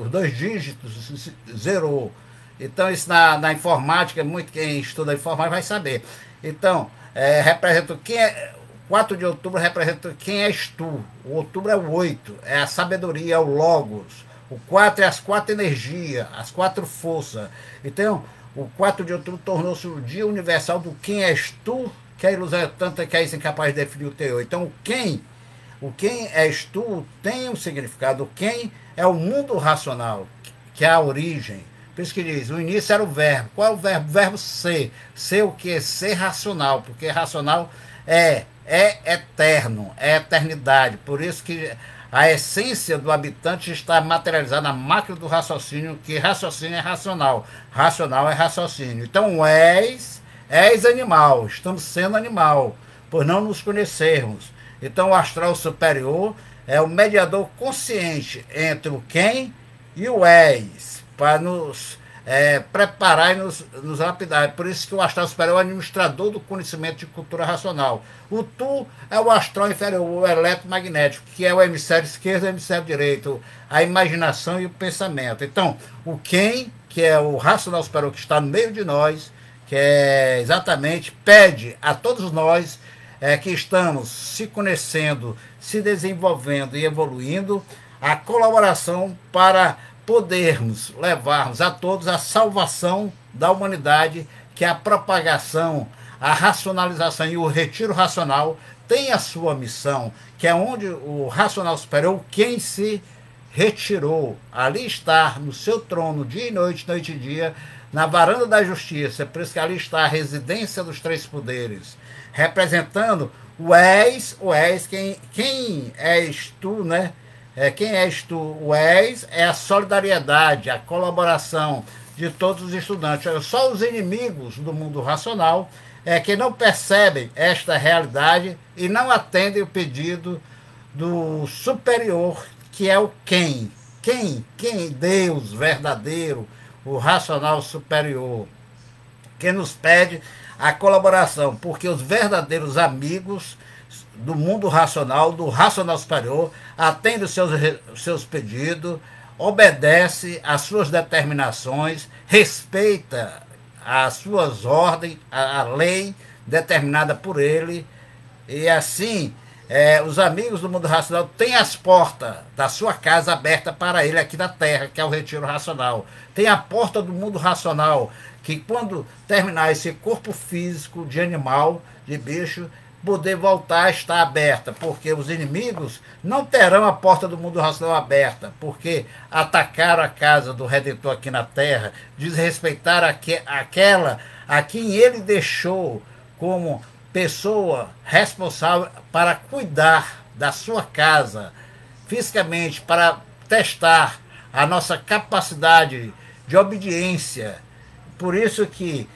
os dois dígitos zerou. Então, isso na informática, muito quem estuda informática vai saber. Então, representa quem é. 4 de outubro representa quem és tu. O outubro é o 8, é a sabedoria, é o logos. O 4 é as 4 energias, as 4 forças. Então, o 4 de outubro tornou-se o dia universal do quem és tu, que a ilusão é tanta que é incapaz de definir o teu. Então, o quem és tu tem um significado. O quem é o mundo racional, que é a origem. Por isso que diz, o início era o verbo. Qual é o verbo? O verbo ser. Ser o quê? Ser racional, porque racional é eterno, é eternidade. Por isso que a essência do habitante está materializada na máquina do raciocínio, que raciocínio é racional. Racional é raciocínio. Então, és animal. Estamos sendo animal, por não nos conhecermos. Então, o astral superior é o mediador consciente entre o quem e o és, para nos preparar e nos lapidar. Por isso que o astral superior é o administrador do conhecimento de cultura racional. O tu é o astral inferior, o eletromagnético, que é o hemisfério esquerdo e o hemisfério direito, a imaginação e o pensamento. Então, o quem, que é o racional superior que está no meio de nós, que é exatamente, pede a todos nós que estamos se conhecendo, se desenvolvendo e evoluindo, a colaboração para podermos levarmos a todos a salvação da humanidade, que é a propagação, a racionalização e o retiro racional tem a sua missão, que é onde o racional superior, quem se retirou, ali está no seu trono, dia e noite, noite e dia, na varanda da justiça. Por isso que ali está a residência dos três poderes, representando o és, quem és tu, né? Quem és tu? O és é a solidariedade, a colaboração de todos os estudantes. Só os inimigos do mundo racional que não percebem esta realidade e não atendem o pedido do superior, que é o quem. Quem? Deus verdadeiro, o racional superior, que nos pede a colaboração, porque os verdadeiros amigos do mundo racional, do racional superior, atende os seus pedidos, obedece às suas determinações, respeita as suas ordens, a lei determinada por ele, e assim os amigos do mundo racional têm as portas da sua casa abertas para ele aqui na Terra, que é o retiro racional. Tem a porta do mundo racional, que quando terminar esse corpo físico de animal, de bicho, poder voltar a estar aberta, porque os inimigos não terão a porta do mundo racional aberta, porque atacaram a casa do Redentor aqui na Terra, desrespeitaram aquela a quem ele deixou como pessoa responsável para cuidar da sua casa fisicamente, para testar a nossa capacidade de obediência. Por isso que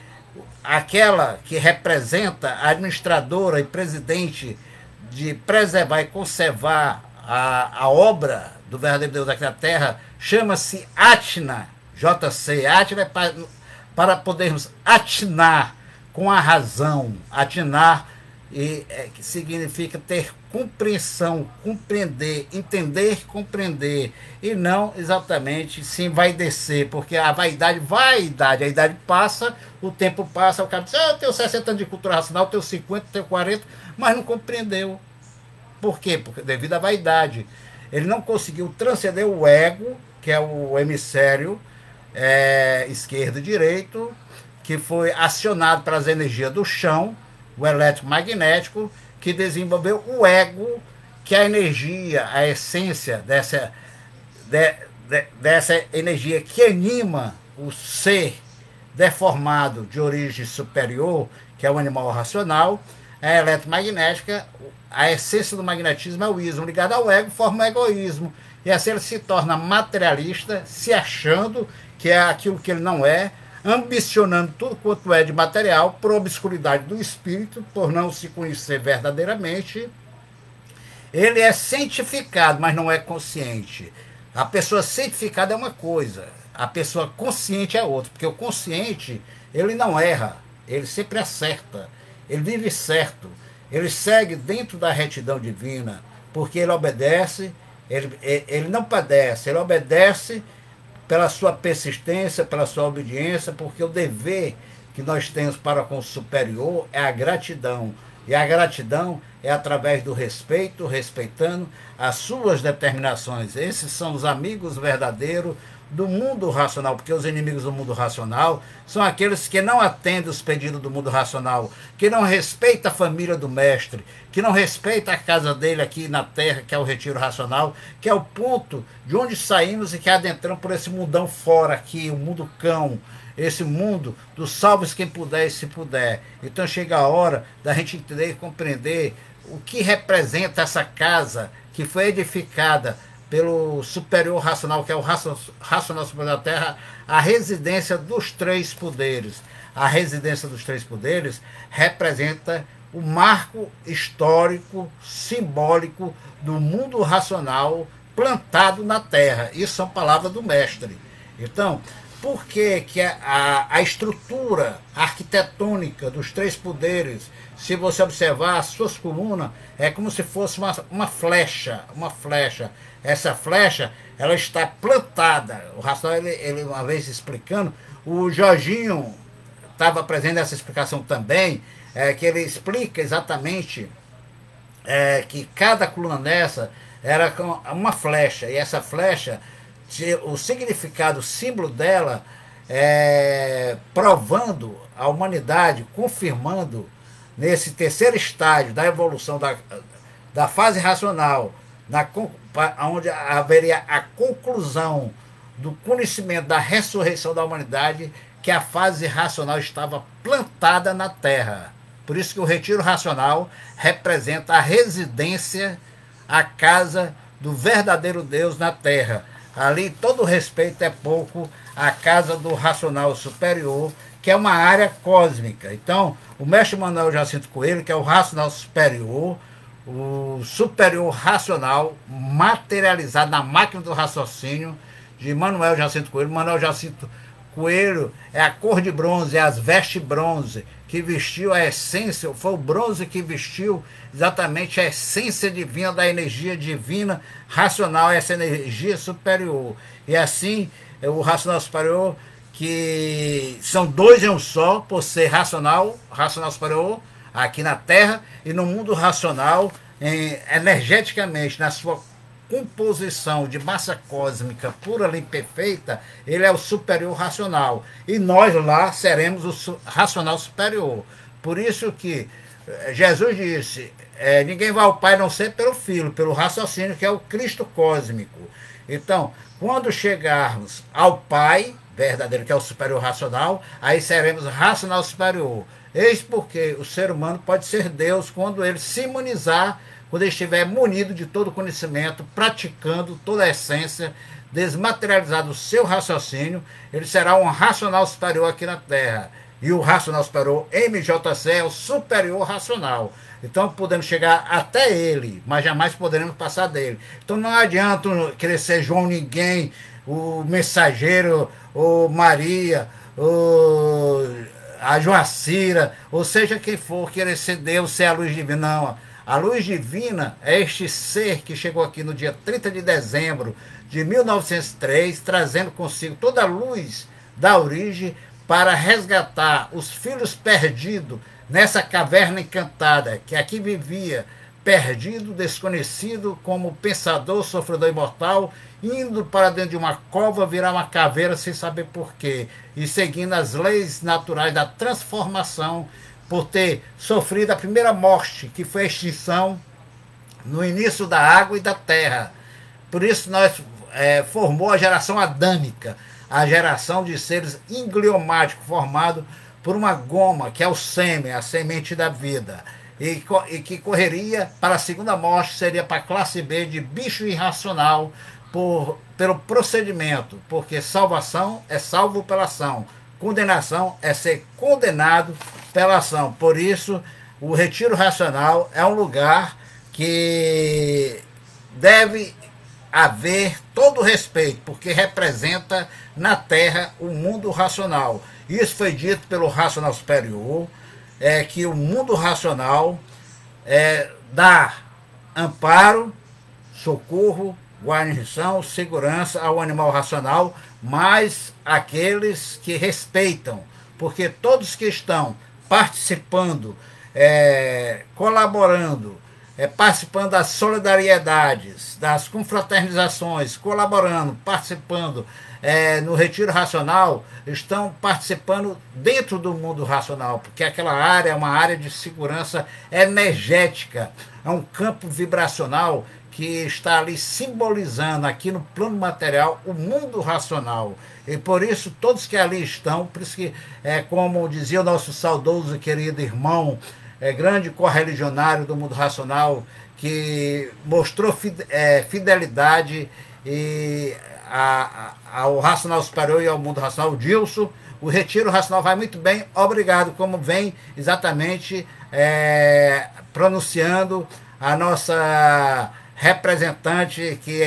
aquela que representa a administradora e presidente de preservar e conservar a obra do verdadeiro Deus aqui na Terra, chama-se Atna, JC. Atna é para podermos atinar com a razão. Atinar que significa ter compreensão, compreender, entender, compreender, e não exatamente se envaidecer, porque a vaidade, a idade passa, o tempo passa, o cara diz, eu tenho 60 anos de cultura racional, eu tenho 50, tenho 40, mas não compreendeu. Por quê? Porque devido à vaidade. Ele não conseguiu transcender o ego, que é o hemisfério esquerdo e direito, que foi acionado pelas energias do chão, o eletromagnético, que desenvolveu o ego, que é a energia, a essência dessa energia que anima o ser deformado de origem superior, que é o animal racional. A eletromagnética, a essência do magnetismo é o ismo, ligado ao ego, forma o egoísmo. E assim ele se torna materialista, se achando que é aquilo que ele não é, ambicionando tudo quanto é de material, por obscuridade do espírito, por não se conhecer verdadeiramente. Ele é cientificado, mas não é consciente. A pessoa cientificada é uma coisa, a pessoa consciente é outra, porque o consciente, ele não erra, ele sempre acerta, ele vive certo, ele segue dentro da retidão divina, porque ele obedece, ele não padece, ele obedece pela sua persistência, pela sua obediência, porque o dever que nós temos para com o superior é a gratidão. E a gratidão é através do respeito, respeitando as suas determinações. Esses são os amigos verdadeiros do mundo racional, porque os inimigos do mundo racional são aqueles que não atendem os pedidos do mundo racional, que não respeitam a família do mestre, que não respeitam a casa dele aqui na terra, que é o retiro racional, que é o ponto de onde saímos e que adentramos por esse mundão fora aqui, o mundo cão, esse mundo dos salvos quem puder e se puder. Então chega a hora da gente entender e compreender o que representa essa casa que foi edificada pelo superior racional, que é o racional superior da Terra, a residência dos três poderes. A residência dos três poderes representa o marco histórico, simbólico do mundo racional plantado na Terra. Isso são palavras do mestre. Então, por que a estrutura arquitetônica dos três poderes, se você observar as suas colunas, é como se fosse uma flecha, Essa flecha, ela está plantada. O Racional, ele uma vez explicando, o Jorginho estava presente nessa explicação também, que ele explica exatamente que cada coluna dessa era uma flecha, e essa flecha, o significado, o símbolo dela, provando a humanidade, confirmando nesse terceiro estágio da evolução da fase racional, onde haveria a conclusão do conhecimento da ressurreição da humanidade, que a fase racional estava plantada na Terra. Por isso que o retiro racional representa a residência, a casa do verdadeiro Deus na Terra. Ali todo respeito é pouco à casa do racional superior, que é uma área cósmica. Então, o mestre Manuel Jacinto Coelho, que é o racional superior, o superior racional materializado na máquina do raciocínio de Manuel Jacinto Coelho. Manuel Jacinto Coelho é a cor de bronze, é as vestes bronze, que vestiu a essência, foi o bronze que vestiu exatamente a essência divina da energia divina racional, essa energia superior. E assim, o racional superior, que são dois em um só, por ser racional superior, aqui na Terra, e no mundo racional, energeticamente, na sua composição de massa cósmica pura, limpa e perfeita, ele é o superior racional. E nós lá seremos o racional superior. Por isso que Jesus disse, ninguém vai ao Pai a não ser pelo Filho, pelo raciocínio, que é o Cristo cósmico. Então, quando chegarmos ao Pai verdadeiro, que é o superior racional, aí seremos racional superior. Eis porque o ser humano pode ser Deus quando ele se imunizar, quando ele estiver munido de todo conhecimento, praticando toda a essência, desmaterializado o seu raciocínio, ele será um racional superior aqui na Terra. E o racional superior MJC é o superior racional. Então podemos chegar até ele, mas jamais poderemos passar dele. Então não adianta querer ser João Ninguém, o mensageiro, ou Maria, ou a Joacira, ou seja quem for, querer ser Deus, ser a luz divina. Não. A luz divina é este ser que chegou aqui no dia 30 de dezembro de 1903, trazendo consigo toda a luz da origem para resgatar os filhos perdidos nessa caverna encantada, que aqui vivia perdido, desconhecido, como pensador, sofredor imortal, indo para dentro de uma cova, virar uma caveira sem saber porquê, e seguindo as leis naturais da transformação, por ter sofrido a primeira morte, que foi a extinção no início da água e da terra. Por isso nós formou a geração adâmica, a geração de seres ingliomáticos, formado por uma goma, que é o sêmen, a semente da vida, e que correria para a segunda morte, seria para a classe B de bicho irracional, pelo procedimento, porque salvação é salvo pela ação, condenação é ser condenado pela ação. Por isso, o retiro racional é um lugar que deve haver todo o respeito, porque representa na Terra o mundo racional. Isso foi dito pelo racional superior, que o mundo racional dá amparo, socorro, guarnição, segurança ao animal racional, mas aqueles que respeitam, porque todos que estão participando, colaborando, participando das solidariedades, das confraternizações, colaborando, participando no retiro racional, estão participando dentro do mundo racional, porque aquela área é uma área de segurança energética, é um campo vibracional que está ali simbolizando aqui no plano material o mundo racional. E por isso todos que ali estão, por isso que, como dizia o nosso saudoso e querido irmão, grande correligionário do mundo racional, que mostrou fidelidade ao racional superior e ao mundo racional, o Dilson, o retiro racional vai muito bem, obrigado, como vem exatamente pronunciando a nossa representante que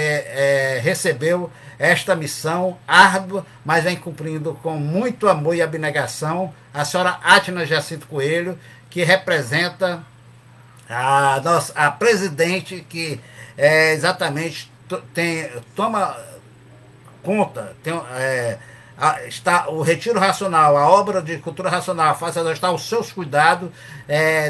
recebeu esta missão árdua, mas vem cumprindo com muito amor e abnegação, a senhora Atna Jacinto Coelho, que representa a presidente que exatamente toma conta, está o retiro racional, a obra de cultura racional, está aos seus cuidados,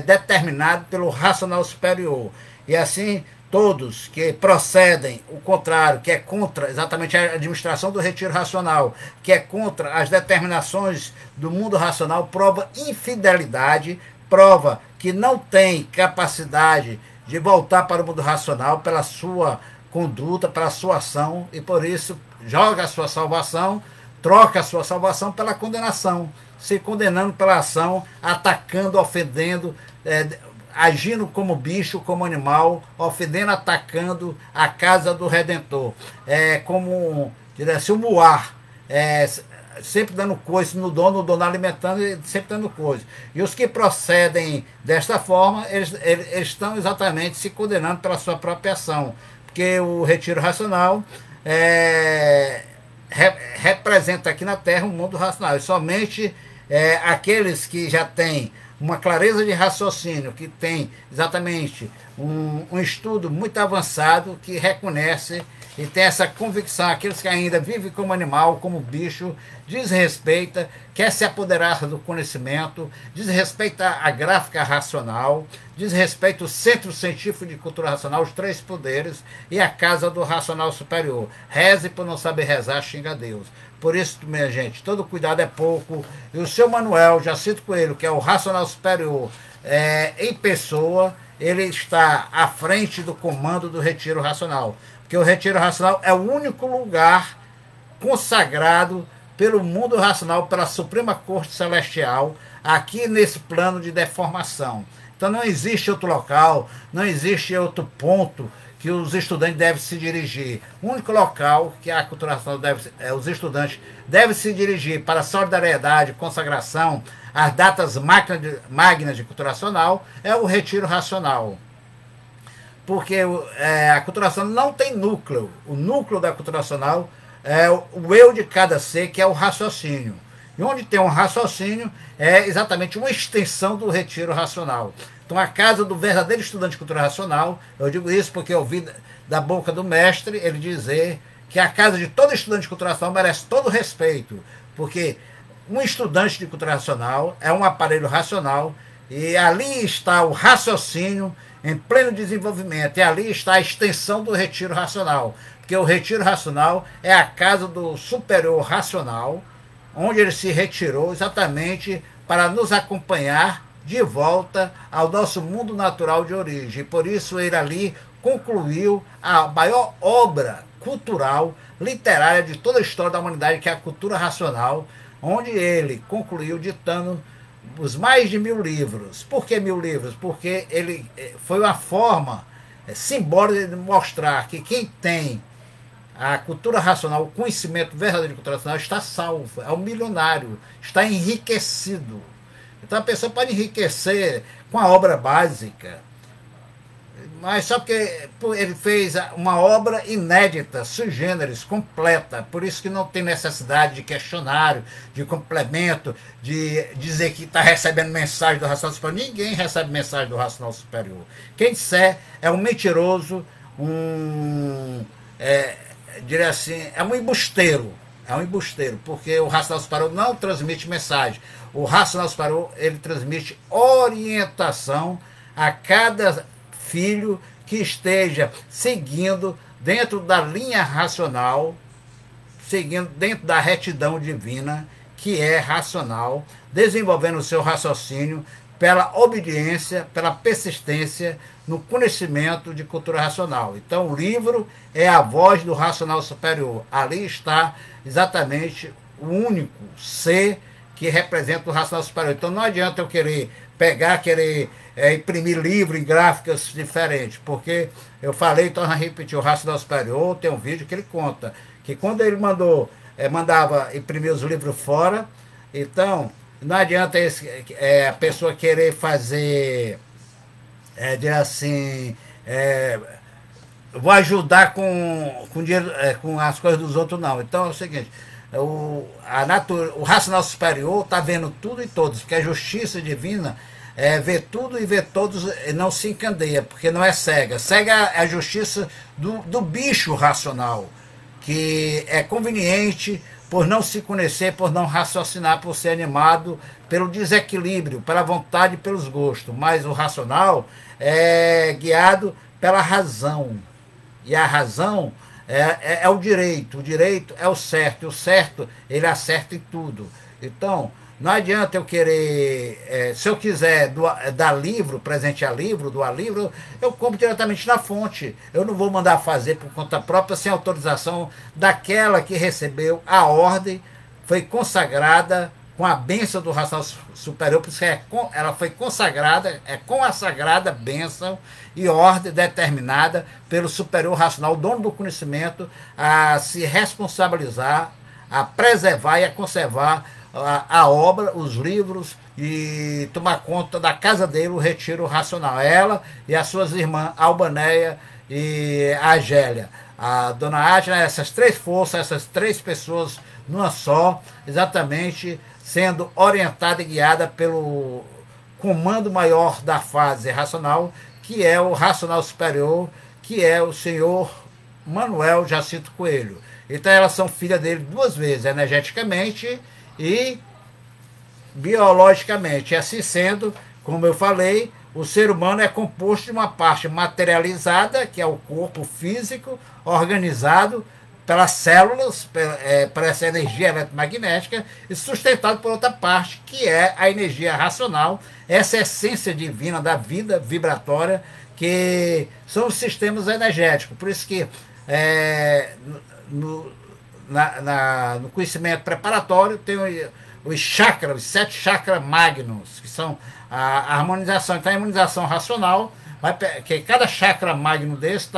determinado pelo racional superior. E assim, todos que procedem o contrário, que é contra exatamente a administração do retiro racional, que é contra as determinações do mundo racional, prova infidelidade, prova que não tem capacidade de voltar para o mundo racional pela sua conduta, pela sua ação, e por isso joga a sua salvação, troca a sua salvação pela condenação, se condenando pela ação, atacando, ofendendo, agindo como bicho, como animal, ofendendo, atacando a casa do Redentor. Como diria-se, o Muar, sempre dando coisa no dono alimentando e sempre dando coisa. E os que procedem desta forma, eles estão exatamente se condenando pela sua própria ação. Porque o retiro racional representa aqui na Terra um mundo racional. E somente aqueles que já têm uma clareza de raciocínio, que tem exatamente um estudo muito avançado, que reconhece e tem essa convicção, aqueles que ainda vivem como animal, como bicho, desrespeita, quer se apoderar do conhecimento, desrespeita a gráfica racional, desrespeita o Centro Científico de Cultura Racional, os três poderes e a casa do racional superior. Reze por não saber rezar, xinga Deus. Por isso, minha gente, todo cuidado é pouco. E o seu Manuel Jacinto Coelho, que é o racional superior em pessoa, ele está à frente do comando do retiro racional. Porque o retiro racional é o único lugar consagrado pelo mundo racional, pela Suprema Corte Celestial, aqui nesse plano de deformação. Então não existe outro local, não existe outro ponto que os estudantes devem se dirigir. O único local que a cultura racional os estudantes devem se dirigir para a solidariedade, consagração, as datas magnas de cultura racional, é o retiro racional. Porque a cultura racional não tem núcleo. O núcleo da cultura racional é o eu de cada ser, que é o raciocínio. E onde tem um raciocínio é exatamente uma extensão do retiro racional. Então a casa do verdadeiro estudante de cultura racional, eu digo isso porque eu ouvi da boca do mestre ele dizer que a casa de todo estudante de cultura racional merece todo respeito, porque um estudante de cultura racional é um aparelho racional e ali está o raciocínio em pleno desenvolvimento, e ali está a extensão do retiro racional, porque o retiro racional é a casa do superior racional, onde ele se retirou exatamente para nos acompanhar de volta ao nosso mundo natural de origem. Por isso ele ali concluiu a maior obra cultural, literária de toda a história da humanidade, que é a cultura racional, onde ele concluiu ditando os mais de 1000 livros. Por que 1000 livros? Porque ele foi uma forma simbólica de mostrar que quem tem a cultura racional, o conhecimento verdadeiro de cultura racional, está salvo, é um milionário, está enriquecido. Então a pessoa pode enriquecer com a obra básica. mas só porque ele fez uma obra inédita, sui generis, completa, por isso que não tem necessidade de questionário, de complemento, de dizer que está recebendo mensagem do racional superior. Ninguém recebe mensagem do racional superior. Quem disser é um mentiroso, diria assim, é um embusteiro. É um embusteiro, porque o racional superior não transmite mensagem. O racional superior, ele transmite orientação a cada filho que esteja seguindo dentro da linha racional, seguindo dentro da retidão divina, que é racional, desenvolvendo o seu raciocínio pela obediência, pela persistência no conhecimento de cultura racional. Então, o livro é a voz do racional superior. Ali está exatamente o único ser que representa o racional superior. Então, não adianta eu querer imprimir livro em gráficas diferentes, porque eu falei, então, a repetir, o racional superior tem um vídeo que ele conta que quando ele mandava imprimir os livros fora, então não adianta a pessoa querer fazer, dizer assim, vou ajudar com dinheiro, com as coisas dos outros, não. Então é o seguinte, o racional superior está vendo tudo e todos, porque a justiça divina vê tudo e vê todos e não se encandeia, porque não é cega. Cega é a justiça do bicho racional, que é conveniente por não se conhecer, por não raciocinar, por ser animado pelo desequilíbrio, pela vontade, pelos gostos. Mas o racional é guiado pela razão. E a razão é o direito é o certo. E o certo, ele acerta em tudo. Então, não adianta eu querer, se eu quiser dar livro, presentear livro, doar livro, eu compro diretamente na fonte. Eu não vou mandar fazer por conta própria, sem autorização daquela que recebeu a ordem, foi consagrada com a bênção do racional superior, por isso que ela foi consagrada, com a sagrada bênção e ordem determinada pelo superior racional, o dono do conhecimento, a se responsabilizar, a preservar e a conservar a obra, os livros, e tomar conta da casa dele, o retiro racional. Ela e as suas irmãs, Albaneia e Agélia. A dona Ágila, essas três forças, essas três pessoas numa só, exatamente sendo orientada e guiada pelo comando maior da fase racional, que é o racional superior, que é o senhor Manuel Jacinto Coelho. Então elas são filhas dele duas vezes, energeticamente e biologicamente. E assim sendo, como eu falei, o ser humano é composto de uma parte materializada, que é o corpo físico, organizado pelas células, por essa energia eletromagnética, e sustentado por outra parte, que é a energia racional, essa essência divina da vida vibratória, que são os sistemas energéticos. Por isso que no conhecimento preparatório tem os chakras, os 7 chakras magnos, que são a harmonização. Então, a harmonização racional, que cada chakra magno desse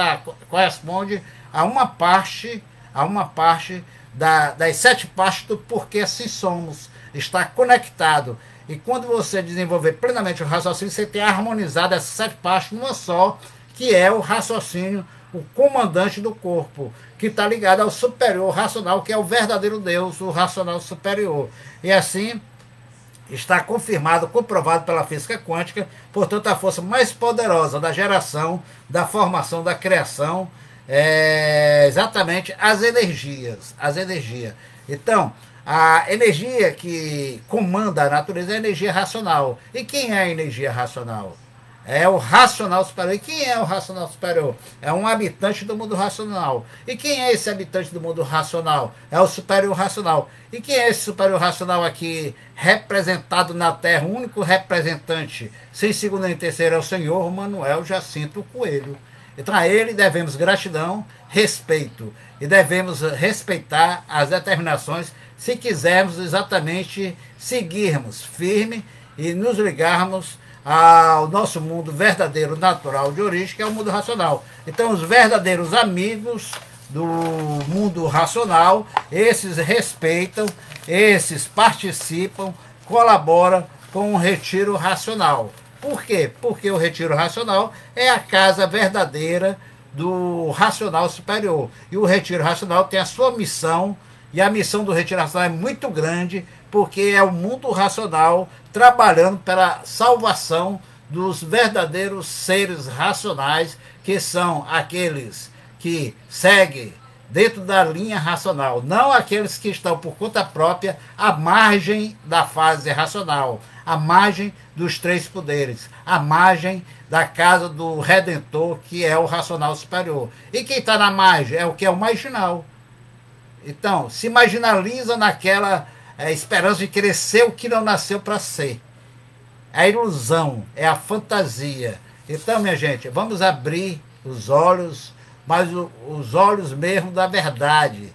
corresponde a uma parte das 7 partes do porquê assim somos. Está conectado. E quando você desenvolver plenamente o raciocínio, você tem harmonizado essas 7 partes numa só, que é o raciocínio, o comandante do corpo, que está ligado ao superior racional, que é o verdadeiro Deus, o racional superior. E assim está confirmado, comprovado pela física quântica, portanto, a força mais poderosa da geração, da formação, da criação, é exatamente as energias. Então, a energia que comanda a natureza é a energia racional. E quem é a energia racional? É o racional superior. E quem é o racional superior? É um habitante do mundo racional. E quem é esse habitante do mundo racional? É o superior racional. E quem é esse superior racional aqui, representado na Terra, o único representante, sem segundo nem terceiro, é o senhor Manuel Jacinto Coelho. Então a ele devemos gratidão, respeito. E devemos respeitar as determinações, se quisermos exatamente seguirmos firme e nos ligarmos ao nosso mundo verdadeiro, natural, de origem, que é o mundo racional. Então, os verdadeiros amigos do mundo racional, esses respeitam, esses participam, colaboram com o retiro racional. Por quê? Porque o retiro racional é a casa verdadeira do racional superior. E o retiro racional tem a sua missão, e a missão do retiro racional é muito grande, porque é o mundo racional trabalhando pela salvação dos verdadeiros seres racionais, que são aqueles que seguem dentro da linha racional, não aqueles que estão por conta própria à margem da fase racional, à margem dos três poderes, à margem da casa do Redentor, que é o racional superior. E quem está na margem é o que é o marginal. Então, se marginaliza naquela esperança de querer ser o que não nasceu para ser. É a ilusão, é a fantasia. Então, minha gente, vamos abrir os olhos, mas os olhos mesmo da verdade,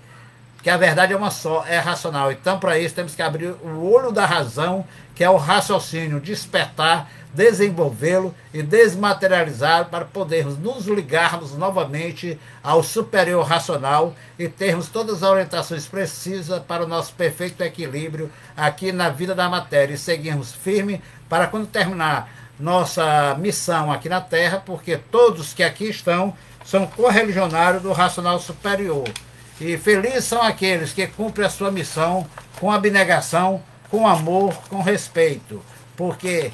que a verdade é uma só, é racional. Então, para isso, temos que abrir o olho da razão, que é o raciocínio, despertar, desenvolvê-lo e desmaterializar para podermos nos ligarmos novamente ao superior racional e termos todas as orientações precisas para o nosso perfeito equilíbrio aqui na vida da matéria e seguirmos firme para quando terminar nossa missão aqui na Terra, porque todos que aqui estão são correligionários do racional superior. E felizes são aqueles que cumprem a sua missão com abnegação, com amor, com respeito, porque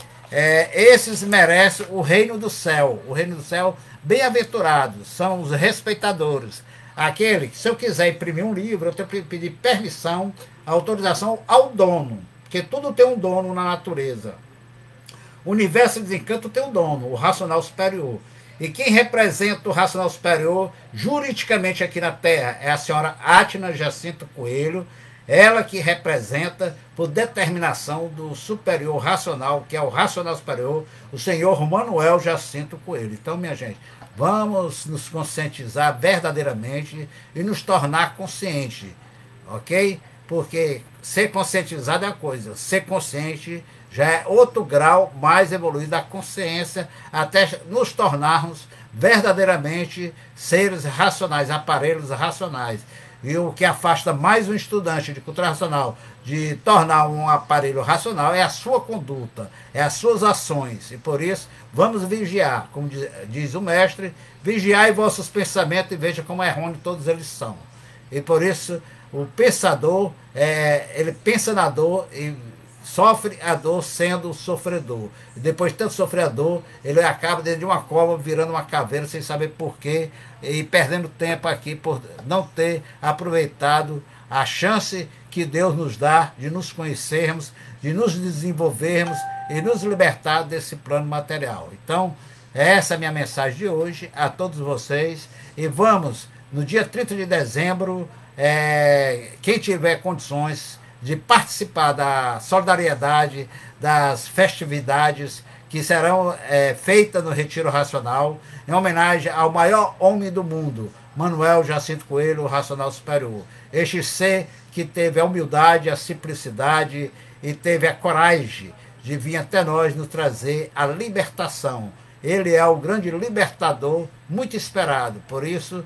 esses merecem o reino do céu. O reino do céu, bem-aventurados, são os respeitadores. Aquele que, se eu quiser imprimir um livro, eu tenho que pedir permissão, autorização ao dono, porque tudo tem um dono na natureza. O universo de desencanto tem um dono, o racional superior. E quem representa o racional superior, juridicamente aqui na Terra, é a senhora Átila Jacinto Coelho, ela que representa, por determinação do superior racional, que é o racional superior, o senhor Manuel Jacinto Coelho. Então, minha gente, vamos nos conscientizar verdadeiramente e nos tornar conscientes, ok? Porque ser conscientizado é uma coisa, ser consciente já é outro grau mais evoluído da consciência, até nos tornarmos verdadeiramente seres racionais, aparelhos racionais. E o que afasta mais um estudante de cultura racional de tornar um aparelho racional é a sua conduta, é as suas ações. E por isso, vamos vigiar, como diz o mestre, vigiai vossos pensamentos e veja como errôneo todos eles são. E por isso, o pensador, ele pensa na dor e sofre a dor sendo sofredor. E depois de tanto sofrer a dor, ele acaba dentro de uma cova virando uma caveira sem saber porquê e perdendo tempo aqui por não ter aproveitado a chance que Deus nos dá de nos conhecermos, de nos desenvolvermos e nos libertar desse plano material. Então, essa é a minha mensagem de hoje a todos vocês. E vamos, no dia 30 de dezembro, quem tiver condições de participar da solidariedade, das festividades que serão feitas no Retiro Racional, em homenagem ao maior homem do mundo, Manuel Jacinto Coelho, o Racional Superior. Este ser que teve a humildade, a simplicidade e teve a coragem de vir até nós nos trazer a libertação. Ele é o grande libertador, muito esperado. Por isso,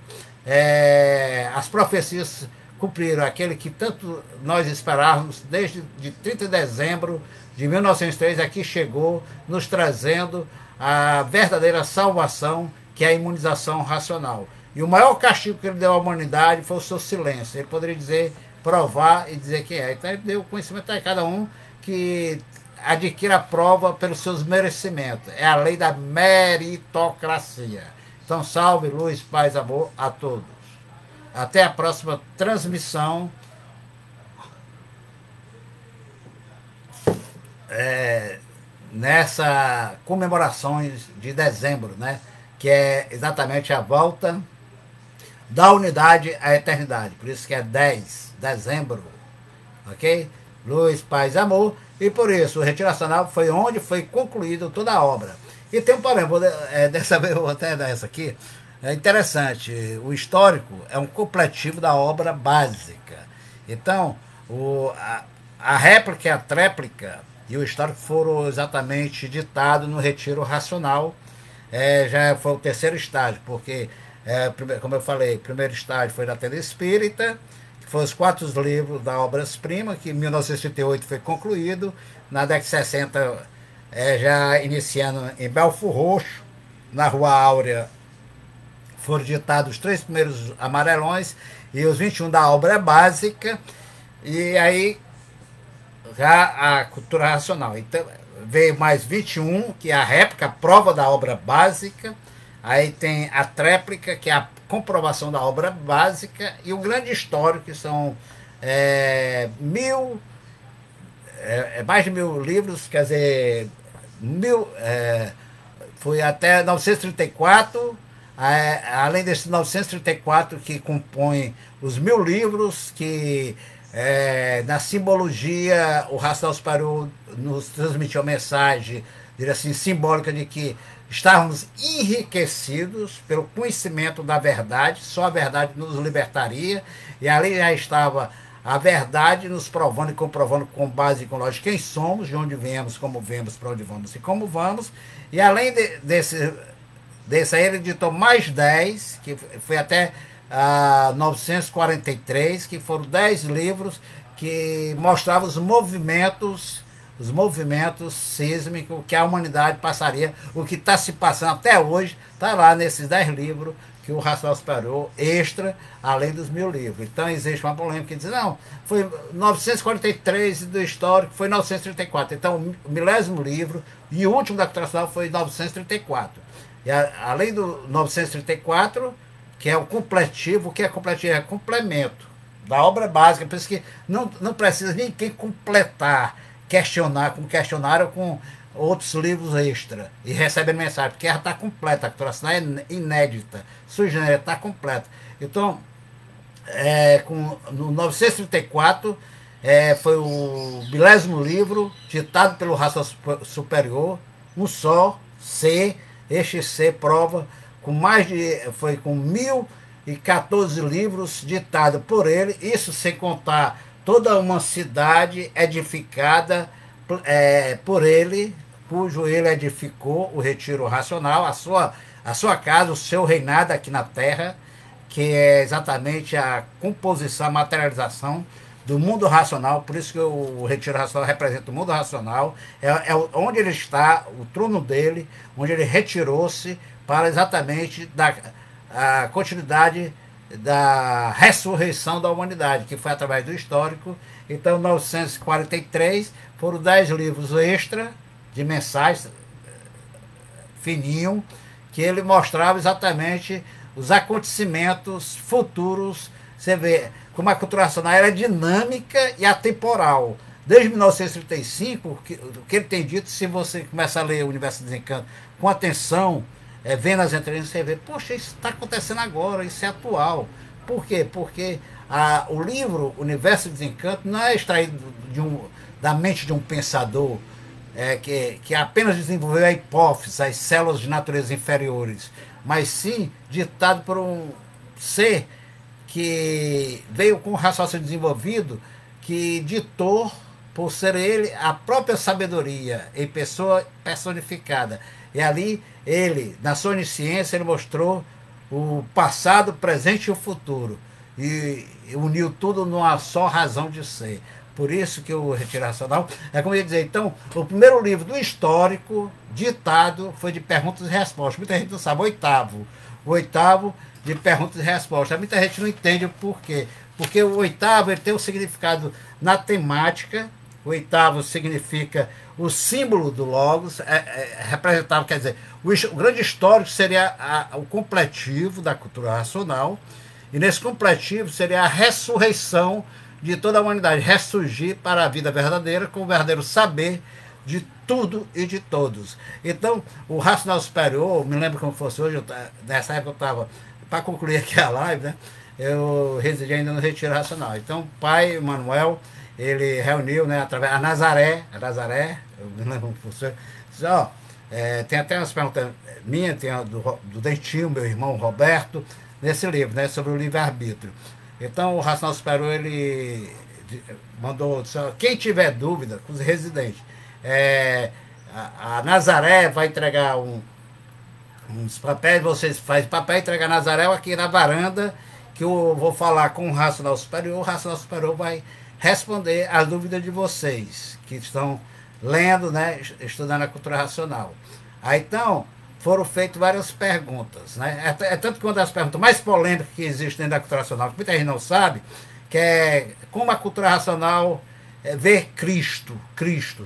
as profecias cumpriram, aquele que tanto nós esperávamos desde de 30 de dezembro de 1903, aqui chegou, nos trazendo a verdadeira salvação, que é a imunização racional. E o maior castigo que ele deu à humanidade foi o seu silêncio. Ele poderia dizer, provar e dizer quem é. Então ele deu conhecimento a cada um que adquira a prova pelos seus merecimentos. É a lei da meritocracia. Então salve, luz, paz, amor a todos. Até a próxima transmissão. Nessa comemorações de dezembro, né? Que é exatamente a volta da unidade à eternidade. Por isso que é 10 de dezembro. Ok? Luz, paz e amor. E por isso o Retiro Racional foi onde foi concluída toda a obra. E tem um problema, dessa vez eu vou até dar essa aqui. É interessante, o histórico é um completivo da obra básica. Então, a réplica e a tréplica e o histórico foram exatamente ditados no Retiro Racional. Já foi o terceiro estágio, porque, como eu falei, o primeiro estágio foi na Tenda Espírita, que foram os 4 livros da Obras-Primas, que em 1938 foi concluído. Na década de 60 já iniciando em Belfor Roxo, na Rua Áurea, foram ditados os 3 primeiros amarelões e os 21 da obra básica, e aí já a cultura racional. Então veio mais 21, que é a réplica, a prova da obra básica, aí tem a tréplica, que é a comprovação da obra básica, e o grande histórico, que são mais de 1000 livros, quer dizer, foi até 934, além desses 934 que compõem os 1000 livros, que na simbologia o Racional Superior nos transmitiu a mensagem, diria assim, simbólica de que estávamos enriquecidos pelo conhecimento da verdade, só a verdade nos libertaria, e ali já estava a verdade nos provando e comprovando com base e com lógica quem somos, de onde viemos, como viemos, para onde vamos e como vamos. E além desse aí, ele editou mais 10, que foi até 943, que foram 10 livros que mostravam os movimentos sísmicos que a humanidade passaria, o que está se passando até hoje, está lá nesses 10 livros que o Racional Superior extra, além dos 1000 livros. Então existe uma polêmica que diz, não, foi 943 do histórico, foi 934. Então o 1000º livro e o último da cultura racional foi 934. E além do 934, que é o completivo, o que é completivo? É complemento da obra básica, por isso que não precisa ninguém completar, questionar com questionário ou com outros livros extra e recebe mensagem, porque ela está completa, a cultura racional é inédita, sui generis, está completa. Então, no 934, foi o 10º livro, ditado pelo Racional Superior, um só, C, este C prova, foi com 1014 livros ditados por ele, isso sem contar toda uma cidade edificada por ele, cujo ele edificou o retiro racional, a sua casa, o seu reinado aqui na Terra, que é exatamente a composição, a materialização do mundo racional. Por isso que o retiro racional representa o mundo racional, onde ele está, o trono dele, onde ele retirou-se para exatamente dar a continuidade da ressurreição da humanidade, que foi através do histórico. Então, em 943, foram 10 livros extra de mensagens fininho, que ele mostrava exatamente os acontecimentos futuros. Você vê como a cultura racional é dinâmica e atemporal. Desde 1935, o que ele tem dito, se você começar a ler o Universo do Desencanto com atenção, vendo as entrevistas, você vê, poxa, isso está acontecendo agora, isso é atual. Por quê? Porque o livro Universo do Desencanto não é extraído da mente de um pensador que apenas desenvolveu a hipófise, as células de natureza inferiores, mas sim ditado por um ser que veio com o raciocínio desenvolvido, que ditou, por ser ele, a própria sabedoria em pessoa personificada. E ali, ele, na sua onisciência, ele mostrou o passado, o presente e o futuro. E uniu tudo numa só razão de ser. Por isso que o Retiro Racional, como eu ia dizer, então, o primeiro livro do histórico ditado foi de perguntas e respostas. Muita gente não sabe, o oitavo de perguntas e respostas. Muita gente não entende o porquê. Porque o oitavo ele tem um significado na temática. O oitavo significa o símbolo do Logos, representava, quer dizer, o grande histórico seria o completivo da cultura racional, e nesse completivo seria a ressurreição de toda a humanidade, ressurgir para a vida verdadeira com o verdadeiro saber de tudo e de todos. Então, o Racional Superior, me lembro como fosse hoje, nessa época eu estava, para concluir aqui a live, né, eu residi ainda no Retiro Racional. Então, o pai, Manuel, ele reuniu, né, através a Nazaré, eu me lembro como fosse, disse, tem até umas perguntas minhas, tem a do Dentinho, meu irmão Roberto, nesse livro, né, sobre o livre-arbítrio. Então, o Racional Superior, ele mandou, disse, quem tiver dúvida, com os residentes, a Nazaré vai entregar uns papéis, vocês fazem papel, entregar a Nazaré aqui na varanda, que eu vou falar com o Racional Superior vai responder as dúvidas de vocês, que estão lendo, né, estudando a cultura racional. Aí então foram feitas várias perguntas, né? É tanto que uma das perguntas mais polêmicas que existe dentro da cultura racional, que muita gente não sabe, que é como a cultura racional vê Cristo,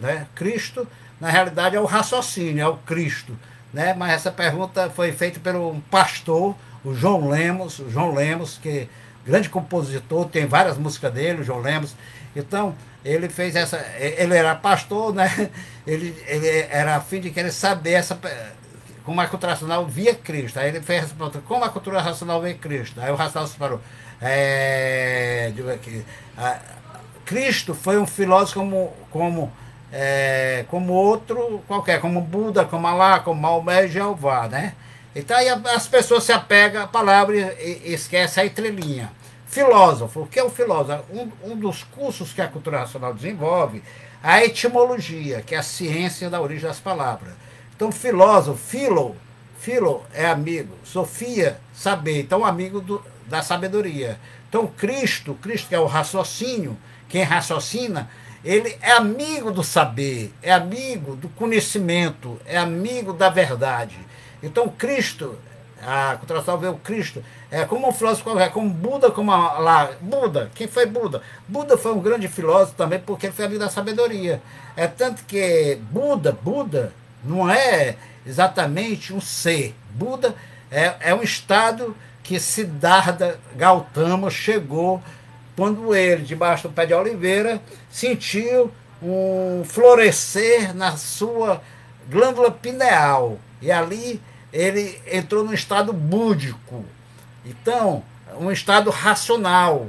né? Cristo, na realidade, é o raciocínio, é o Cristo, né? Mas essa pergunta foi feita pelo um pastor, o João Lemos, que é grande compositor, tem várias músicas dele, o João Lemos. Então, ele fez essa. Ele era pastor, né? Ele era a fim de querer saber como a cultura racional via Cristo. Aí ele fez essa pergunta: como a cultura racional vê Cristo? Aí o racional se parou. Digo aqui, Cristo foi um filósofo como outro qualquer, como Buda, como Alá, como Maomé e Jeová, né? Então aí as pessoas se apegam à palavra e esquecem a entrelinha. Filósofo, o que é o filósofo? Um dos cursos que a cultura racional desenvolve, a etimologia, que é a ciência da origem das palavras. Então, filósofo, filo é amigo, Sofia, saber, então amigo da sabedoria. Então, Cristo que é o raciocínio, quem raciocina, ele é amigo do saber, é amigo do conhecimento, é amigo da verdade. Então, Cristo, a cultura racional vê o Cristo, é como um filósofo qualquer, como Buda, como lá. Buda, quem foi Buda? Buda foi um grande filósofo também, porque ele foi amigo da sabedoria. É tanto que Buda não é exatamente um ser. Buda é um estado que Siddhartha Gautama chegou quando ele, debaixo do pé de oliveira, sentiu um florescer na sua glândula pineal. E ali ele entrou num estado búdico. Então, um estado racional.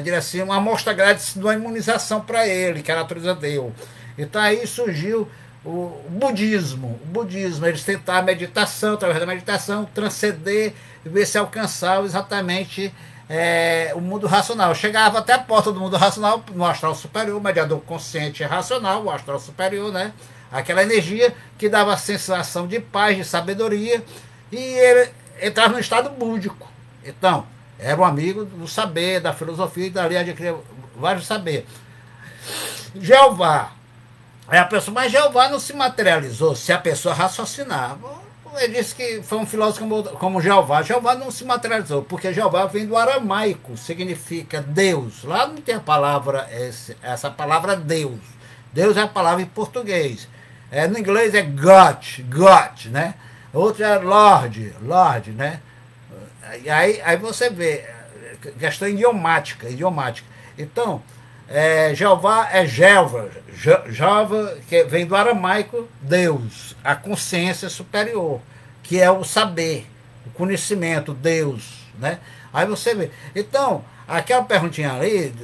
Diria assim, uma amostra grátis de uma imunização para ele, que a natureza deu. Então aí surgiu o budismo. O budismo, eles tentaram a meditação, através da meditação, transcender e ver se alcançavam exatamente o mundo racional. Chegava até a porta do mundo racional, no astral superior, o mediador consciente e racional, o astral superior, né? Aquela energia que dava a sensação de paz, de sabedoria, e ele entrava no estado búdico. Então, era um amigo do saber, da filosofia, e dali adquiria vários saberes. Jeová é a pessoa, mas Jeová não se materializou se a pessoa raciocinava. Ele disse que foi um filósofo como Jeová. Jeová não se materializou, porque Jeová vem do aramaico, significa Deus. Lá não tem a palavra, essa palavra Deus. Deus é a palavra em português. No inglês é God, né? Outro é Lord, né? Aí você vê, questão idiomática. Então, Jeová é Jeová, que vem do aramaico, Deus, a consciência superior, que é o saber, o conhecimento, Deus, né? Aí você vê. Então, aquela perguntinha ali,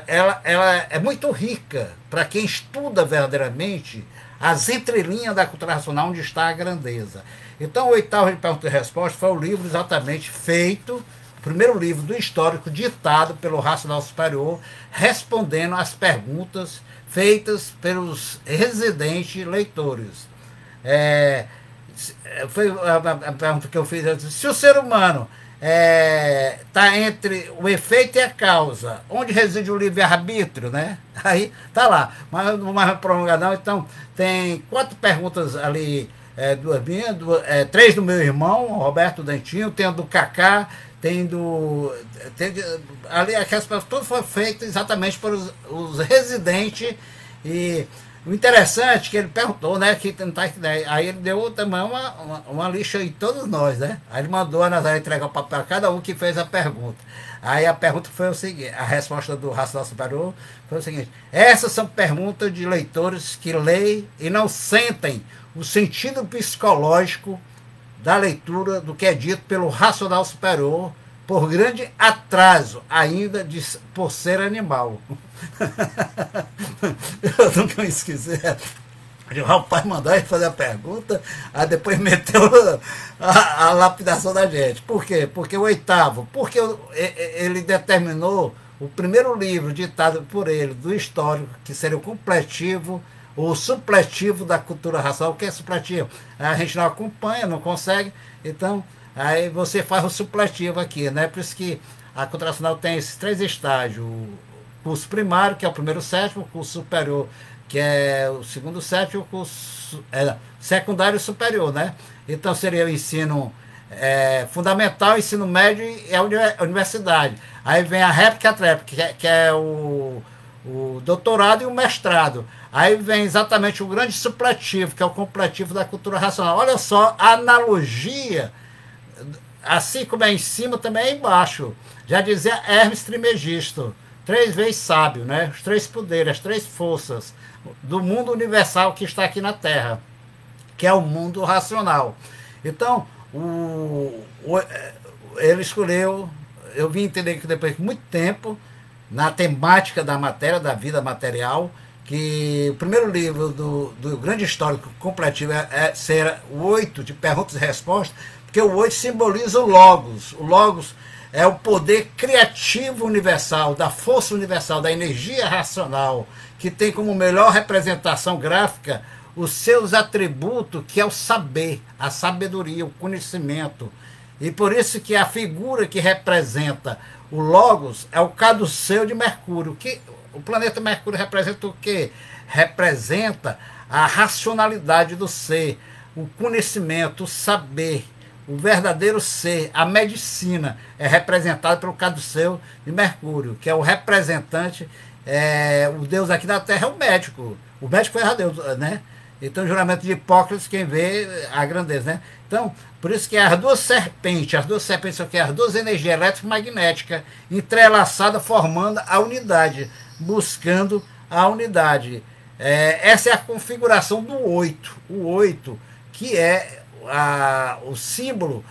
ela é muito rica para quem estuda verdadeiramente as entrelinhas da cultura racional, onde está a grandeza. Então, o oitavo de pergunta e resposta foi o livro exatamente feito, o primeiro livro do histórico ditado pelo Racional Superior, respondendo às perguntas feitas pelos residentes leitores. Foi a pergunta que eu fiz: se o ser humano está entre o efeito e a causa, onde reside o livre-arbítrio, né? Aí tá lá, mas não vai prolongar não. Então tem 4 perguntas ali, 2 minhas, 3 do meu irmão Roberto Dentinho, tem a do Cacá, ali aquelas perguntas todas foram feitas exatamente por os residentes. E o interessante é que ele perguntou, né, que não tá, aí ele deu também uma lixa em todos nós, né? Aí ele mandou a Nazaré entregar o papel a cada um que fez a pergunta. Aí a pergunta foi o seguinte, a resposta do Racional Superior foi o seguinte: essas são perguntas de leitores que leem e não sentem o sentido psicológico da leitura do que é dito pelo Racional Superior, por grande atraso ainda por ser animal. Eu nunca me esqueci. O rapaz mandou ele fazer a pergunta, aí depois meteu a lapidação da gente. Por quê? Porque o oitavo, porque ele determinou o primeiro livro ditado por ele, do histórico, que seria o completivo, o supletivo da cultura racial. O que é supletivo? A gente não acompanha, não consegue, então aí você faz o supletivo aqui, né? Por isso que a cultura racial tem esses 3 estágios: curso primário, que é o primeiro sétimo, o curso superior, que é o segundo sétimo, o curso secundário e superior, né? Então seria o ensino fundamental, ensino médio e a universidade. Aí vem a réplica e a tréplica, que é o doutorado e o mestrado. Aí vem exatamente o grande supletivo, que é o completivo da cultura racional. Olha só a analogia, assim como é em cima, também é embaixo. Já dizia Hermes Trismegisto, 3 vezes sábio, né? Os 3 poderes, as 3 forças do mundo universal que está aqui na Terra, que é o mundo racional. Então, ele escolheu, eu vim entender que depois de muito tempo, na temática da matéria, da vida material, que o primeiro livro do grande histórico completivo será o 8 de perguntas e respostas, porque o 8 simboliza o Logos. O Logos é o poder criativo universal, da força universal, da energia racional, que tem como melhor representação gráfica os seus atributos, que é o saber, a sabedoria, o conhecimento. E por isso que a figura que representa o Logos é o caduceu de Mercúrio. Que o planeta Mercúrio representa o quê? Representa a racionalidade do ser, o conhecimento, o saber, o verdadeiro ser. A medicina é representada pelo caduceu de Mercúrio, que é o representante, o Deus aqui na Terra é o médico. O médico é Deus, né? Então, o juramento de Hipócrates, quem vê a grandeza, né? Então, por isso que as duas serpentes são que as duas energias elétrica e magnética entrelaçadas, formando a unidade, buscando a unidade. Essa é a configuração do 8. O 8, que é o símbolo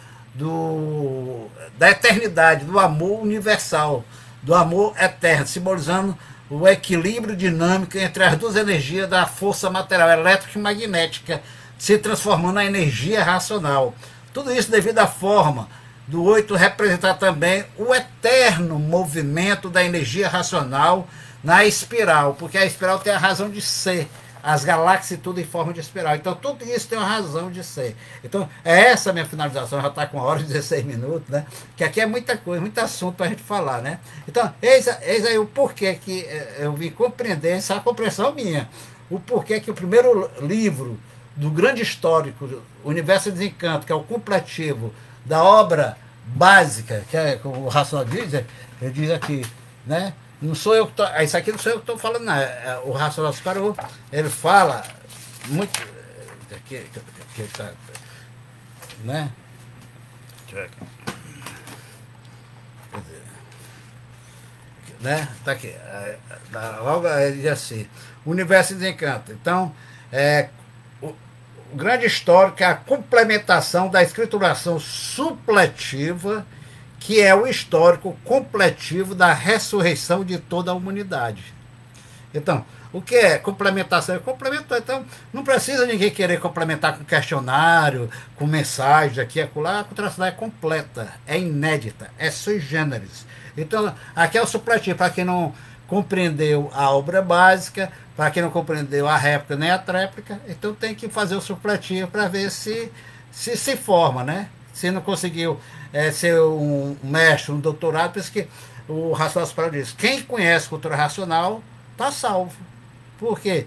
da eternidade, do amor universal, do amor eterno, simbolizando o equilíbrio dinâmico entre as duas energias da força material elétrica e magnética, se transformando na energia racional. Tudo isso devido à forma do 8 representar também o eterno movimento da energia racional na espiral, porque a espiral tem a razão de ser, as galáxias tudo em forma de espiral. Então tudo isso tem uma razão de ser. Então essa a minha finalização, já está com 1 hora e 16 minutos, né? Que aqui é muita coisa, muito assunto para a gente falar, né? Então eis aí o porquê que eu vim compreender, essa é a compreensão minha, o porquê que o primeiro livro do grande histórico, Universo de Desencanto, que é o completivo da obra básica, que é o Racional diz, ele diz aqui, né? Não sou eu que tô, isso aqui não sou eu que estou falando, não. O Racional Superior, ele fala muito. Aqui, tá, né? Deixa eu ver aqui. Quer dizer, né? Tá aqui. Logo ele diz assim: Universo de Desencanto. Então, o grande histórico é a complementação da escrituração supletiva, que é o histórico completivo da ressurreição de toda a humanidade. Então, o que é complementação? É complementar. Então, não precisa ninguém querer complementar com questionário, com mensagem aqui e acolá. A cultura é completa, é inédita, é sui generis. Então, aqui é o supletivo, para quem não compreendeu a obra básica, para quem não compreendeu a réplica nem a tréplica, então tem que fazer o supletivo para ver se forma, né? Se não conseguiu ser um mestre, um doutorado, por isso que o Racional Superior diz: quem conhece cultura racional está salvo. Por quê?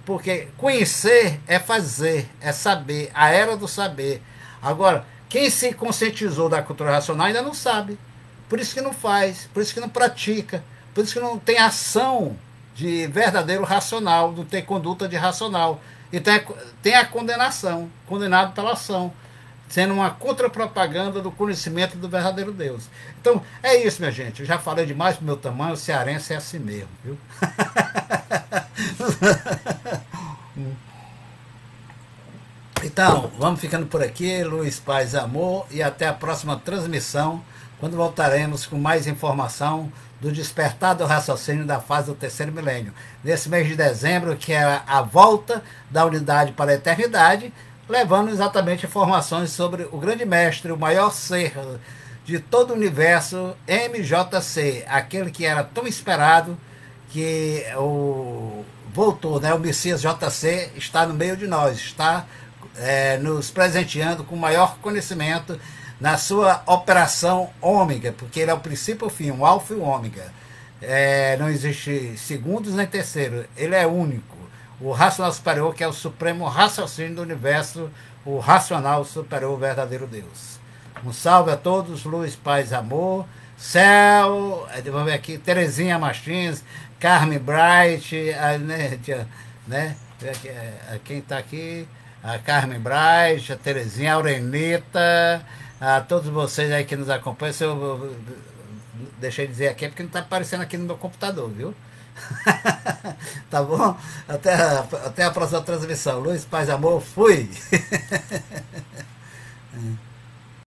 Porque conhecer é fazer, é saber, a era do saber. Agora, quem se conscientizou da cultura racional ainda não sabe. Por isso que não faz, por isso que não pratica, por isso que não tem ação de verdadeiro racional, não tem conduta de racional. E tem a condenação, condenado pela ação, sendo uma contrapropaganda do conhecimento do verdadeiro Deus. Então, é isso, minha gente. Eu já falei demais pro meu tamanho, o cearense é assim mesmo, viu? Então, vamos ficando por aqui. Luz, paz, amor, e até a próxima transmissão, quando voltaremos com mais informação do despertar do raciocínio da fase do terceiro milênio. Nesse mês de dezembro, que é a volta da unidade para a eternidade, levando exatamente informações sobre o grande mestre, o maior ser de todo o universo, MJC, aquele que era tão esperado, que voltou, né? O Messias JC está no meio de nós, está nos presenteando com maior conhecimento na sua operação ômega, porque ele é o princípio e o fim, o alfa e o ômega. Não existe segundos nem terceiro. Ele é único. O racional superior, que é o supremo raciocínio do universo, o racional superior, o verdadeiro Deus. Um salve a todos, luz, paz, amor. Céu, vamos ver aqui, Terezinha Martins, Carmen Bright, né? Quem está aqui? A Carmen Bright, a Terezinha, a Aurenita, a todos vocês aí que nos acompanham. Se eu deixei de dizer aqui, é porque não está aparecendo aqui no meu computador, viu? Tá bom? Até a próxima transmissão. Luz, paz, amor, fui!